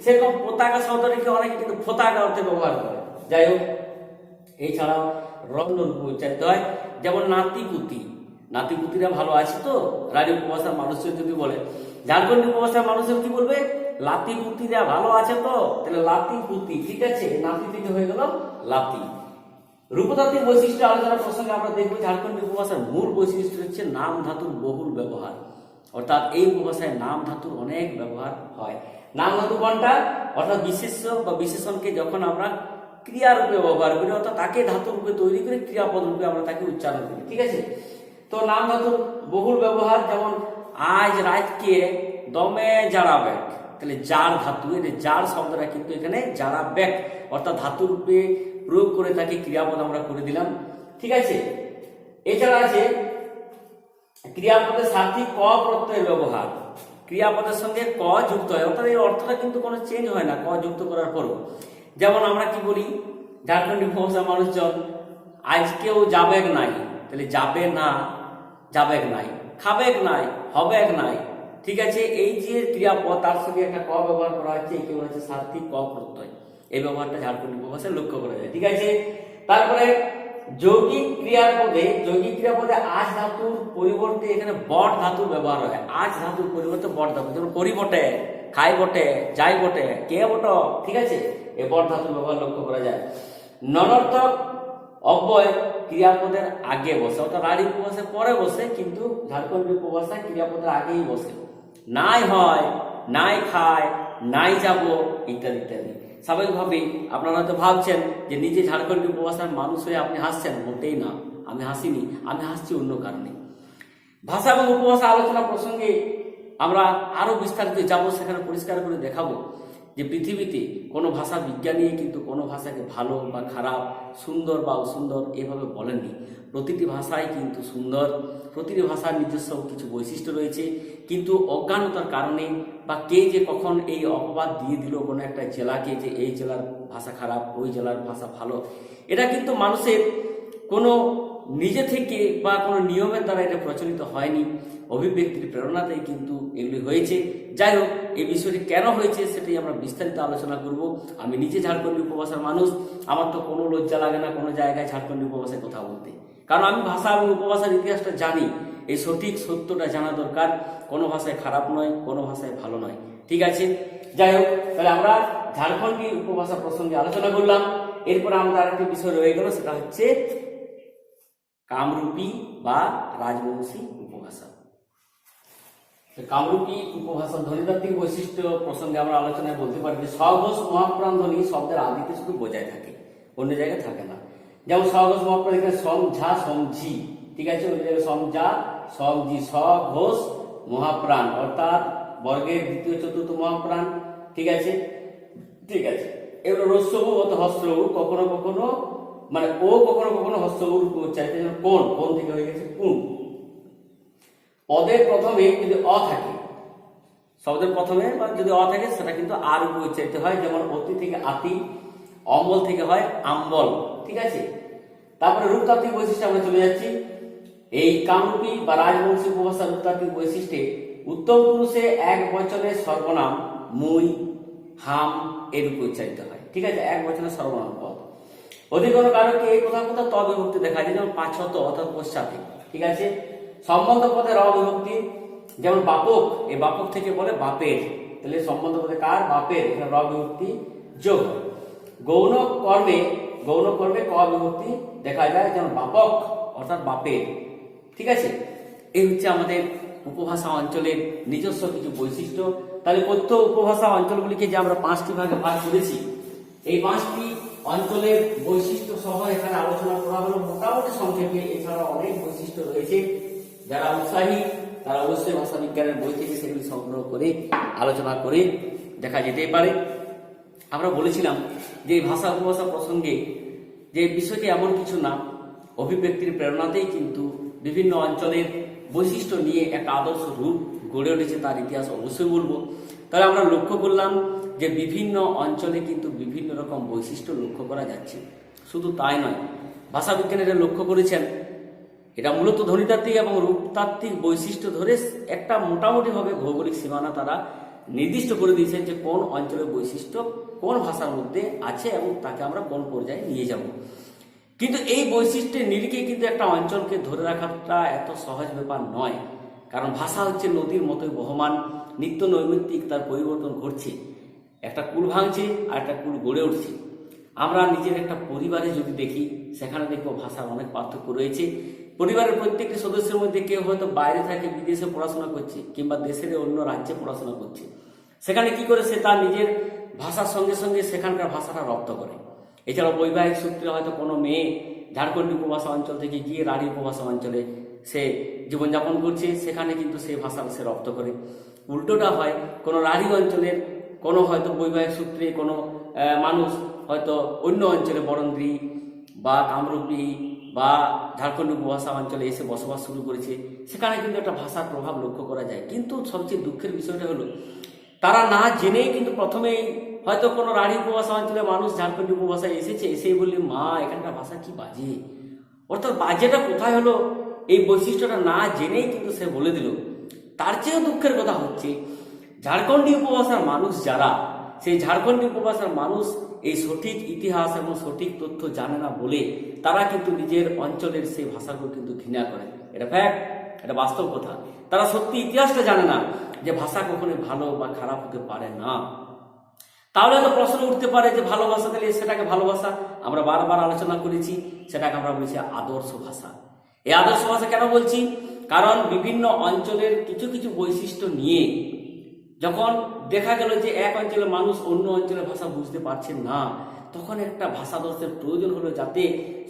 সেরকম পতাকা শব্দটিকে অনেকে কিন্তু পতাকা অর্থে ব্যবহার করে। যাই হোক, এছাড়াও রত্ন রূপে উচ্চারিত হয়। যেমন নাতিপুতি, নাতিপুতিরা ভালো আছে তো, রাঢ়ী উপভাষার মানুষের যদি বলে। ঝাড়খণ্ডী উপভাষার মানুষের কি বলবে? লাতিপুতিরা ভালো আছে তো, তাহলে লাতিপুতি। ঠিক আছে, নাতি থেকে হয়ে গেল লাতি। রূপতাত্ত্বিক বৈশিষ্ট্য আলোচনা প্রসঙ্গে আমরা দেখবো ঝাড়খণ্ডী উপভাষার মূল বৈশিষ্ট্য হচ্ছে নাম ধাতুর বহুল ব্যবহার। অর্থাৎ এই উপভাষায় নাম ধাতুর অনেক ব্যবহার হয়। নাম ধাতু কোনটা? অর্থাৎ বিশেষ্য বা বিশেষণকে যখন আমরা ক্রিয়ারূপে ব্যবহার করি, অর্থাৎ তাকে ধাতু রূপে তৈরি করে ক্রিয়াপদ রূপে আমরা তাকে উচ্চারণ করি। ঠিক আছে, তো নাম ধাতুর বহুল ব্যবহার। যেমন আজ রাতকে দমে জাড়াবে, তাহলে জার ধাতু, এই জার শব্দটা কিন্তু এখানে জাড়াবে, অর্থাৎ ধাতু রূপে প্রয়োগ করে তাকে ক্রিয়াপদ আমরা করে দিলাম। ঠিক আছে, এছাড়া আছে ক্রিয়াপদের সাথে ক প্রত্যয়ের ব্যবহার। ক্রিয়াপদের সঙ্গে ক যুক্ত হয়, অর্থাৎ এই অর্থটা কিন্তু কোনো চেঞ্জ হয় না ক যুক্ত করার পরও। যেমন আমরা কি বলি ঝাড়খণ্ডী ভাষার মানুষজন? আজকেও যাবেক নাই, তাহলে যাবে না, যাবেক নাই। খাবেক নাই, হবেক নাই। ঠিক আছে, এই যে ক্রিয়াপদ তার সঙ্গে একটা ক ব্যবহার করা হচ্ছে, একে বলা হচ্ছে সার্থিক ক প্রত্যয়। এই ব্যবহারটা ঝাড়খণ্ডী উপভাষায় লক্ষ্য করা যায়। ঠিক আছে, তারপরে যৌগিক ক্রিয়াপদে আজ ধাতুর পরিবর্তে এখানে বট ধাতুর ব্যবহার হয়। আজ ধাতুর পরিবর্তে বট ধাতু, যেমন করি বটে, খাই বটে, যাই বটে, কে বট। ঠিক আছে, এই বট ধাতুর ব্যবহার লক্ষ্য করা যায়। ননর্থক অব্যয় ক্রিয়াপদের আগে বসে, অর্থাৎ রাঢ়ী উপভাষায় পরে বসে, কিন্তু ঝাড়খণ্ডী উপভাষায় ক্রিয়াপদের আগেই বসে। নাই হয়, নাই খায়, নাই যাব, ইত্যাদি ইত্যাদি। স্বাভাবিকভাবেই আপনারা হয়তো ভাবছেন যে নিজে ঝাড়খণ্ডী উপভাষার মানুষ হয়ে আপনি হাসছেন। মোটেই না, আমি হাসিনি, আমি হাসছি অন্য কারণে। ভাষা এবং উপভাষা আলোচনা প্রসঙ্গে আমরা আরো বিস্তারিত যাব, সেখানে পরিষ্কার করে দেখাবো যে পৃথিবীতে কোনো ভাষা বিজ্ঞানী কিন্তু কোনো ভাষাকে ভালো বা খারাপ, সুন্দর বা অসুন্দর এভাবে বলেননি। প্রতিটি ভাষাই কিন্তু সুন্দর, প্রতিটি ভাষার নিজস্ব কিছু বৈশিষ্ট্য রয়েছে, কিন্তু অজ্ঞানতার কারণে বা কে যে কখন এই অপবাদ দিয়ে দিল কোনো একটা জেলাকে যে এই জেলার ভাষা খারাপ, ওই জেলার ভাষা ভালো, এটা কিন্তু মানুষের কোনো নিজে থেকে বা কোনো নিয়মের দ্বারা এটা প্রচলিত হয়নি, অভিব্যক্তির প্রেরণাতেই কিন্তু এগুলি হয়েছে। যাই হোক, এই বিষয়টি কেন হয়েছে সেটাই আমরা বিস্তারিত আলোচনা করব। আমি নিজে ঝাড়খণ্ডী উপভাষার মানুষ, আমার তো কোনো লজ্জা লাগে না কোনো জায়গায় ঝাড়খণ্ডী উপভাষায় কথা বলতে, কারণ আমি ভাষা এবং উপভাষার ইতিহাসটা জানি। এই সঠিক সত্যটা জানা দরকার। কোনো ভাষায় খারাপ নয়, কোনো ভাষায় ভালো নয়। ঠিক আছে, যাই হোক, তাহলে আমরা ঝাড়খণ্ডী উপভাষা প্রসঙ্গে আলোচনা করলাম। এরপর আমাদের আরেকটি বিষয় রয়ে গেল, সেটা হচ্ছে কামরূপী বা রাজবংশী উপভাষা। কামরূপী উপভাষার ধ্বনিতাত্ত্বিক বৈশিষ্ট্য প্রসঙ্গে আমরা আলোচনায় বলতে পারি যে স্বঘোষ মহাপ্রাণ ধ্বনি শব্দের আদিতে শুধু বজায় থাকে, অন্য জায়গায় থাকে না। যেমন স্বঘোষ মহাপ্রাণ, এখানে সম ঝা সম ঝি। ঠিক আছে, অন্য জায়গায় সম যা সম ঝি, স্বঘোষ মহাপ্রাণ অর্থাৎ বর্গের দ্বিতীয় চতুর্থ মহাপ্রাণ। ঠিক আছে, ঠিক আছে। এবার রস্যবু অথবা হস্রবু, কখনো কখনো মানে ও কখনো কখনো হস্যবুর উচ্চারিত, কোন কোন থেকে হয়ে গেছে কোন। পদের প্রথমে যদি অ থাকে, শব্দের প্রথমে বা যদি অ থাকে, সেটা কিন্তু আর রূপে উচ্চারিত হয়। যেমন অতি থেকে আতি, অম্বল থেকে হয় আম্বল। ঠিক আছে, তারপরে রূপতাত্ত্বিক বৈশিষ্ট্যে আমরা চলে যাচ্ছি। এই কামরূপী বা রাজবংশী উপভাষার রূপতাত্ত্বিক বৈশিষ্ট্যে উত্তম পুরুষে এক বচনের সর্বনাম মুই, হাম এর রূপে উচ্চারিত হয়। ঠিক আছে, এক বচনের সর্বনাম পদ। অধিকরণ কারকে এই কোথাও কোথাও ত বিভক্তি দেখা যায়, যেমন পাঁচশত অর্থাৎ পশ্চাতে। ঠিক আছে, সম্বন্ধ পদে র বিভক্তি, যেমন বাপক, এই বাপক থেকে বলে বাপের, তাহলে সম্বন্ধ পদে কার, বাপের, এখানে র বিভক্তি যোগ। গৌণ কর্মে ক বিভক্তি দেখা যায়, যেমন বাপক অর্থাৎ বাপের। ঠিক আছে, এই হচ্ছে আমাদের উপভাষা অঞ্চলের নিজস্ব কিছু বৈশিষ্ট্য। তাহলে কথ্য উপভাষা অঞ্চলগুলিকে যে আমরা 5টি ভাগে ভাগ করেছি, এই 5টি অঞ্চলের বৈশিষ্ট্য সহ এখানে আলোচনা করা হলো মোটামুটি সংক্ষেপে। এছাড়া অনেক বৈশিষ্ট্য রয়েছে, যারা উৎসাহী তারা অবশ্যই ভাষা বিজ্ঞানের বই থেকে সেগুলি সংগ্রহ করে আলোচনা করে দেখা যেতেই পারে। আমরা বলেছিলাম যে এই ভাষা উপভাষা প্রসঙ্গে যে বিষয়টি এমন কিছু না, অভিব্যক্তির প্রেরণাতেই কিন্তু বিভিন্ন অঞ্চলের বৈশিষ্ট্য নিয়ে একটা আদর্শ রূপ গড়ে উঠেছে, তার ইতিহাস অবশ্যই বলবো। তাহলে আমরা লক্ষ্য করলাম যে বিভিন্ন অঞ্চলে কিন্তু বিভিন্ন রকম বৈশিষ্ট্য লক্ষ্য করা যাচ্ছে। শুধু তাই নয়, ভাষা বিজ্ঞানীরা লক্ষ্য করেছেন এটা মূলত ধ্বনিতাত্ত্বিক এবং রূপতাত্ত্বিক বৈশিষ্ট্য ধরে একটা মোটামুটিভাবে ভৌগোলিক সীমানা তারা নির্দিষ্ট করে দিয়েছেন যে কোন অঞ্চলের বৈশিষ্ট্য কোন ভাষার মধ্যে আছে এবং তাকে আমরা কোন পর্যায়ে নিয়ে যাব। কিন্তু এই বৈশিষ্ট্যের নিরিখে কিন্তু একটা অঞ্চলকে ধরে রাখাটা এত সহজ ব্যাপার নয়, কারণ ভাষা হচ্ছে নদীর মতোই বহমান, নিত্য নৈমিত্তিক তার পরিবর্তন ঘটছে। একটা কুল ভাঙছে আর একটা কুল গড়ে উঠছে। আমরা নিজের একটা পরিবারে যদি দেখি, সেখানে দেখবো ভাষার অনেক পার্থক্য রয়েছে। পরিবারের প্রত্যেকটি সদস্যের মধ্যে কেউ হয়তো বাইরে থাকে, বিদেশে পড়াশোনা করছে, কিংবা দেশের অন্য রাজ্যে পড়াশোনা করছে। সেখানে কি করে সে তার নিজের ভাষার সঙ্গে সঙ্গে সেখানকার ভাষাটা রপ্ত করে। এছাড়াও বৈবাহিক সূত্রে হয়তো কোনো মেয়ে ঝাড়খণ্ডী উপভাষা অঞ্চল থেকে গিয়ে রাঢ়ী উপভাষা অঞ্চলে সে জীবনযাপন করছে, সেখানে কিন্তু সেই ভাষা সে রপ্ত করে। উল্টোটা হয়, কোনো রাঢ়ী অঞ্চলের কোনো হয়তো বৈবাহিক সূত্রে কোনো মানুষ হয়তো অন্য অঞ্চলে বরেন্দ্রী বা কামরূপী বা ঝাড়খণ্ডী উপভাষা অঞ্চলে এসে বসবাস শুরু করেছে, সেখানে কিন্তু একটা ভাষার প্রভাব লক্ষ্য করা যায়। কিন্তু সবচেয়ে দুঃখের বিষয়টা হলো তারা না জেনেই কিন্তু প্রথমেই হয়তো কোনো রাঢ়ী উপভাষা অঞ্চলে মানুষ ঝাড়খণ্ডী উপভাষায় এসেছে, এসেই বললি মা এখানকার ভাষা কি বাজে, অর্থাৎ বাজেটা কোথায় হলো এই বৈশিষ্ট্যটা না জেনেই কিন্তু সে বলে দিল। তার চেয়েও দুঃখের কথা হচ্ছে ঝাড়খণ্ডী উপভাষার মানুষ যারা, সেই ঝাড়খণ্ডী উপভাষার মানুষ এই সঠিক ইতিহাস এবং সঠিক তথ্য জানে না বলে তারা কিন্তু নিজের অঞ্চলের সেই ভাষাকে কিন্তু ঘৃণা করে। এটা ফ্যাক্ট, এটা বাস্তব কথা। তারা সত্যি ইতিহাসটা জানে না যে ভাষা কখনোই ভালো বা খারাপ হতে পারে না। তাহলে তো প্রশ্ন উঠতে পারে যে ভালোবাসা, তাহলে সেটাকে ভালোবাসা আমরা বারবার আলোচনা করেছি, সেটাকে আমরা বলছি আদর্শ ভাষা। এই আদর্শ ভাষা কেন বলছি? কারণ বিভিন্ন অঞ্চলের কিছু কিছু বৈশিষ্ট্য নিয়ে যখন দেখা গেল যে এক অঞ্চলের মানুষ অন্য অঞ্চলের ভাষা বুঝতে পারছেন না, তখন একটা ভাষাদর্শের প্রয়োজন হলো যাতে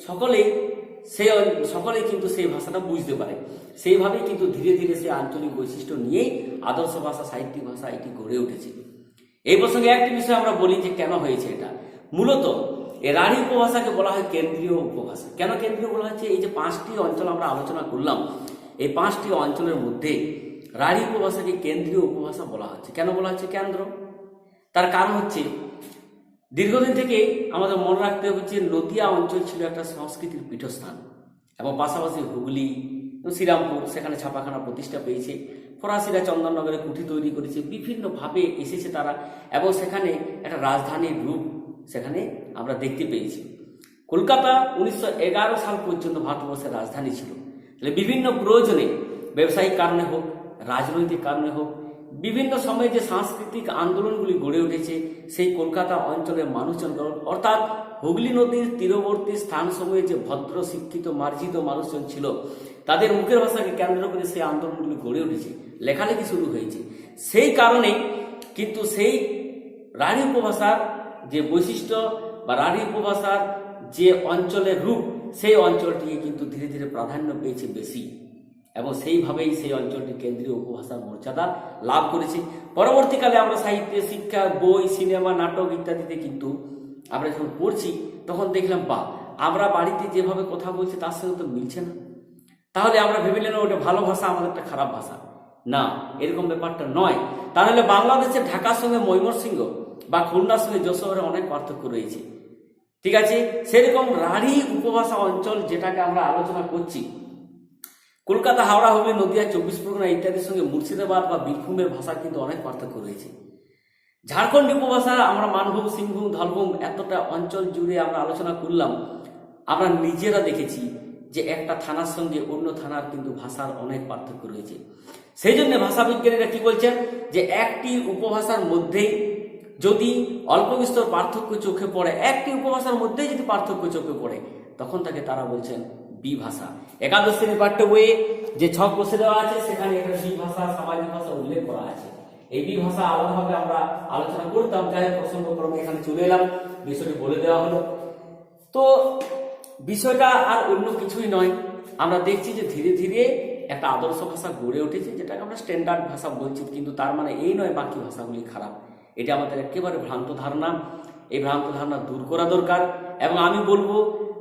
সকলেই কিন্তু সেই ভাষাটা বুঝতে পারে। সেইভাবেই কিন্তু ধীরে ধীরে সেই আঞ্চলিক বৈশিষ্ট্য নিয়েই আদর্শ ভাষা, সাহিত্যিক ভাষা এটি গড়ে উঠেছে। এই প্রসঙ্গে একটি বিষয় আমরা বলি যে কেন হয়েছে এটা। মূলত এই রাঢ়ী উপভাষাকে বলা হয় কেন্দ্রীয় উপভাষা। কেন কেন্দ্রীয় বলা হচ্ছে? এই যে 5টি অঞ্চল আমরা আলোচনা করলাম, এই 5টি অঞ্চলের মধ্যে রাঢ়ী উপভাষাকে কেন্দ্রীয় উপভাষা বলা হচ্ছে। কেন বলা হচ্ছে কেন্দ্র? তার কারণ হচ্ছে দীর্ঘদিন থেকে আমাদের মনে রাখতে হচ্ছে নদিয়া অঞ্চল ছিল একটা সংস্কৃতির পীঠস্থান, এবং পাশাপাশি হুগলি, শ্রীরামপুর, সেখানে ছাপাখানা প্রতিষ্ঠা পেয়েছে। ফরাসিরা চন্দননগরে কুঠি তৈরি করেছে, বিভিন্নভাবে এসেছে তারা, এবং সেখানে একটা রাজধানীর রূপ সেখানে আমরা দেখতে পেয়েছি। কলকাতা 1911 সাল পর্যন্ত ভারতবর্ষের রাজধানী ছিল। তাহলে বিভিন্ন প্রয়োজনে, ব্যবসায়িক কারণে হোক, রাজনৈতিক কারণে হোক, বিভিন্ন সময়ে যে সাংস্কৃতিক আন্দোলনগুলি গড়ে উঠেছে, সেই কলকাতা অঞ্চলের মানুষজন, অর্থাৎ হুগলি নদীর তীরবর্তী স্থানসমূহে যে ভদ্র, শিক্ষিত, মার্জিত মানুষজন ছিল, তাদের মুখের ভাষাকে কেন্দ্র করে সেই আন্দোলনগুলি গড়ে উঠেছে, লেখালেখি শুরু হয়েছে। সেই কারণে কিন্তু সেই রাঢ়ী উপভাষার যে বৈশিষ্ট্য বা রাঢ়ী উপভাষার যে অঞ্চলের রূপ, সেই অঞ্চলটিকে কিন্তু ধীরে ধীরে প্রাধান্য পেয়েছে বেশি, এবং সেইভাবেই সেই অঞ্চলটি কেন্দ্রীয় উপভাষার মর্যাদা লাভ করেছে। পরবর্তীকালে আমরা সাহিত্যে, শিক্ষা, বই, সিনেমা, নাটক ইত্যাদিতে কিন্তু আমরা যখন পড়ছি, তখন দেখলাম আমরা বাড়িতে যেভাবে কথা বলছি তার সঙ্গে তো মিলছে না। তাহলে আমরা ভেবে নিলাম ওটা ভালো ভাষা, আমাদের একটা খারাপ ভাষা। না, এরকম ব্যাপারটা নয়। তাহলে বাংলাদেশের ঢাকার সঙ্গে ময়মনসিংহ বা খুলনার সঙ্গে যশোরে অনেক পার্থক্য রয়েছে, ঠিক আছে? সেরকম রাঢ়ী উপভাষা অঞ্চল যেটাকে আমরা আলোচনা করছি, কলকাতা, হাওড়া, হুগলি, নদিয়া, 24 পরগনা ইত্যাদির সঙ্গে মুর্শিদাবাদ বা বীরভূমের ভাষার কিন্তু অনেক পার্থক্য রয়েছে। ঝাড়খণ্ডী উপভাষা আমরা মানভূম, সিংভূম, ধলভূম এতটা অঞ্চল জুড়ে আমরা আলোচনা করলাম। আমরা নিজেরা দেখেছি যে একটা থানার সঙ্গে অন্য থানার কিন্তু ভাষার অনেক পার্থক্য রয়েছে। সেই জন্য ভাষাবিজ্ঞানীরা কি বলছেন যে একটি উপভাষার মধ্যেই যদি অল্প বিস্তর পার্থক্য চোখে পড়ে, একটি উপভাষার মধ্যেই যদি পার্থক্য চোখে পড়ে, তখন তাকে তারা বলছেন বিভাষা। একাদশ শ্রেণীর পাঠ্য বইয়ে যে ছক বসে দেওয়া আছে, সেখানে একটা বিভাষা, সামাজিক ভাষা উল্লেখ করা আছে। এই বিভাষা আলাদাভাবে আমরা আলোচনা করতাম, যাই প্রসঙ্গক্রমে এখানে চলে এলাম, বিষয়টি বলে দেওয়া হলো। তো বিষয়টা আর অন্য কিছুই নয়, আমরা দেখছি যে ধীরে ধীরে একটা আদর্শ ভাষা গড়ে উঠেছে, যেটাকে আমরা স্ট্যান্ডার্ড ভাষা বলছি। কিন্তু তার মানে এই নয় বাকি ভাষাগুলি খারাপ। এটা আমাদের একেবারে ভ্রান্ত ধারণা। এই ভ্রান্ত ধারণা দূর করা দরকার। এবং আমি বলবো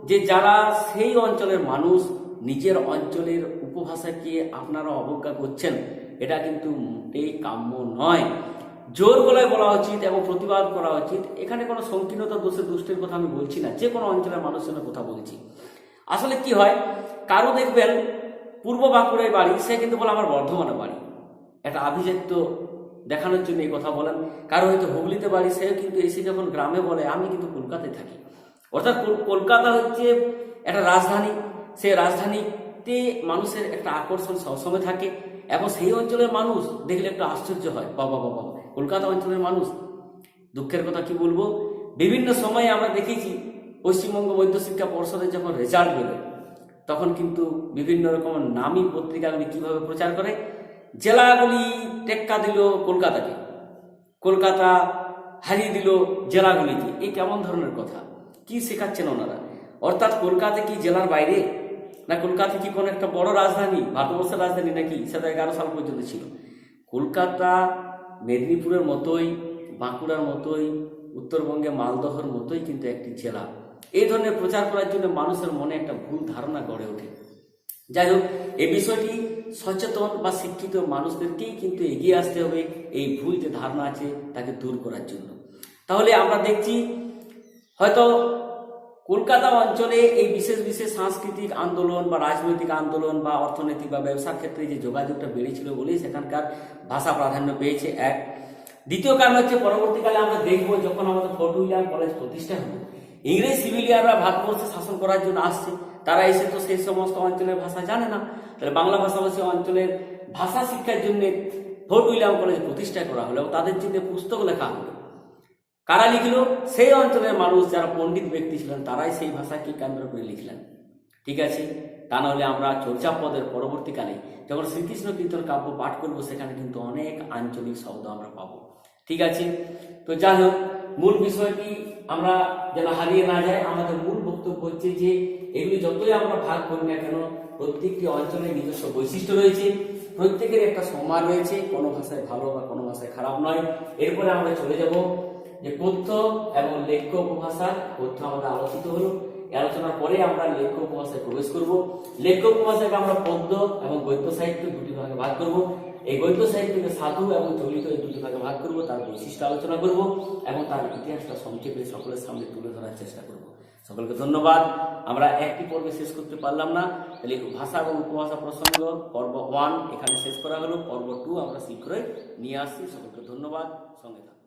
যে যারা সেই অঞ্চলের মানুষ, নিজের অঞ্চলের উপভাষাকে আপনারা অবজ্ঞা করছেন, এটা কিন্তু মোটেই কাম্য নয়। জোর গলায় বলা উচিত এবং প্রতিবাদ করা উচিত। এখানে কোনো সংকীর্ণতা, দোষের দুষ্টের কথা আমি বলছি না, যে কোনো অঞ্চলের মানুষের সঙ্গে কথা বলছি। আসলে কি হয়, কারো দেখবেন পূর্ব বাঁকুড়ায় বাড়ি, সে কিন্তু বলে আমার বর্ধমানে বাড়ি, একটা আভিজাত্য দেখানোর জন্য এই কথা বলেন। কারো হয়তো হুগলিতে বাড়ি, সেও কিন্তু এসে যখন গ্রামে বলে আমি কিন্তু কলকাতায় থাকি। অর্থাৎ কলকাতা হচ্ছে একটা রাজধানী, সেই রাজধানীতে মানুষের একটা আকর্ষণ সবসময় থাকে, এবং সেই অঞ্চলের মানুষ দেখলে একটু আশ্চর্য হয়, বাবা বাবা কলকাতা অঞ্চলের মানুষ। দুঃখের কথা কি বলবো, বিভিন্ন সময়ে আমরা দেখেছি পশ্চিমবঙ্গ মধ্যশিক্ষা পর্ষদের যখন রেজাল্ট বেরোয়, তখন কিন্তু বিভিন্ন রকম নামী পত্রিকাগুলি কিভাবে প্রচার করে, জেলাগুলি টেক্কা দিল কলকাতাকে, কলকাতা হারিয়ে দিল জেলাগুলিকে। এই কেমন ধরনের কথা? কি শেখাচ্ছেন ওনারা? অর্থাৎ কলকাতা কি জেলার বাইরে, না কলকাতা কি কোনো একটা বড় রাজধানী, ভারতবর্ষের রাজধানী নাকি? সেটা 11 সাল পর্যন্ত ছিল। কলকাতা মেদিনীপুরের মতোই, বাঁকুড়ার মতোই, উত্তরবঙ্গে মালদহর মতোই কিন্তু একটি জেলা। এই ধরনের প্রচার করার জন্য মানুষের মনে একটা ভুল ধারণা গড়ে ওঠে। যাই হোক, এই বিষয়টি সচেতন বা শিক্ষিত মানুষদেরকেই কিন্তু এগিয়ে আসতে হবে এই ভুল যে ধারণা আছে তাকে দূর করার জন্য। তাহলে আমরা দেখছি হয়তো কলকাতা অঞ্চলে এই বিশেষ বিশেষ সাংস্কৃতিক আন্দোলন বা রাজনৈতিক আন্দোলন বা অর্থনৈতিক বা ব্যবসার ক্ষেত্রে যে যোগাযোগটা বেড়েছিল বলেই সেখানকার ভাষা প্রাধান্য পেয়েছে এক। দ্বিতীয় কারণ হচ্ছে পরবর্তীকালে আমরা দেখব যখন আমাদের ফোর্ট উইলিয়াম কলেজ প্রতিষ্ঠা হলো, ইংরেজ সিভিলিয়ানরা ভারতবর্ষে শাসন করার জন্য আসছে, তারা এসে তো সেই সমস্ত অঞ্চলের ভাষা জানে না, তাহলে বাংলা ভাষাভাষী অঞ্চলের ভাষা শিক্ষার জন্য ফোর্ট উইলিয়াম কলেজ প্রতিষ্ঠা করা হলো এবং তাদের জন্য পুস্তক লেখা হলো। কারা লিখলো? সেই অঞ্চলের মানুষ যারা পণ্ডিত ব্যক্তি ছিলেন তারাই সেই ভাষাকে কেন্দ্র করে লিখলেন। ঠিক আছে, তা নাহলে আমরা চর্যাপদের পরবর্তীকালে যখন শ্রীকৃষ্ণ কীর্তন কাব্য পাঠ করবো সেখানে কিন্তু অনেক আঞ্চলিক শব্দ আমরা পাবো। ঠিক আছে, তো যাই হোক, মূল বিষয়টি আমরা যেন হারিয়ে না যায়। আমাদের মূল বক্তব্য হচ্ছে যে এগুলি যতই আমরা ভাগ করি না কেন, প্রত্যেকটি অঞ্চলের নিজস্ব বৈশিষ্ট্য রয়েছে, প্রত্যেকের একটা সম্মান রয়েছে, কোনো ভাষায় ভালো বা কোনো ভাষায় খারাপ নয়। এরপরে আমরা চলে যাব যে কথ্য এবং লেখ্য উপভাষা। কথ্য আমাদের আলোচিত হলো, আলোচনার পরে আমরা লেখ্য উপভাষায় প্রবেশ করব। লেখ্য উপভাষাকে আমরা পদ্য এবং গদ্য সাহিত্য দুটি ভাগে ভাগ করব। এই গদ্য সাহিত্যকে সাধু এবং চলিত এই দুটি ভাগে ভাগ করব, তার বৈশিষ্ট্য আলোচনা করব এবং তার ইতিহাসটা সংক্ষেপে সকলের সামনে তুলে ধরার চেষ্টা করব। সকলকে ধন্যবাদ। আমরা একটি পর্বে শেষ করতে পারলাম না, তাহলে ভাষা এবং উপভাষা প্রসঙ্গ পর্ব 1 এখানে শেষ করা হলো। পর্ব 2 আমরা শীঘ্রই নিয়ে আসছি। সকলকে ধন্যবাদ, সঙ্গে থাকুন।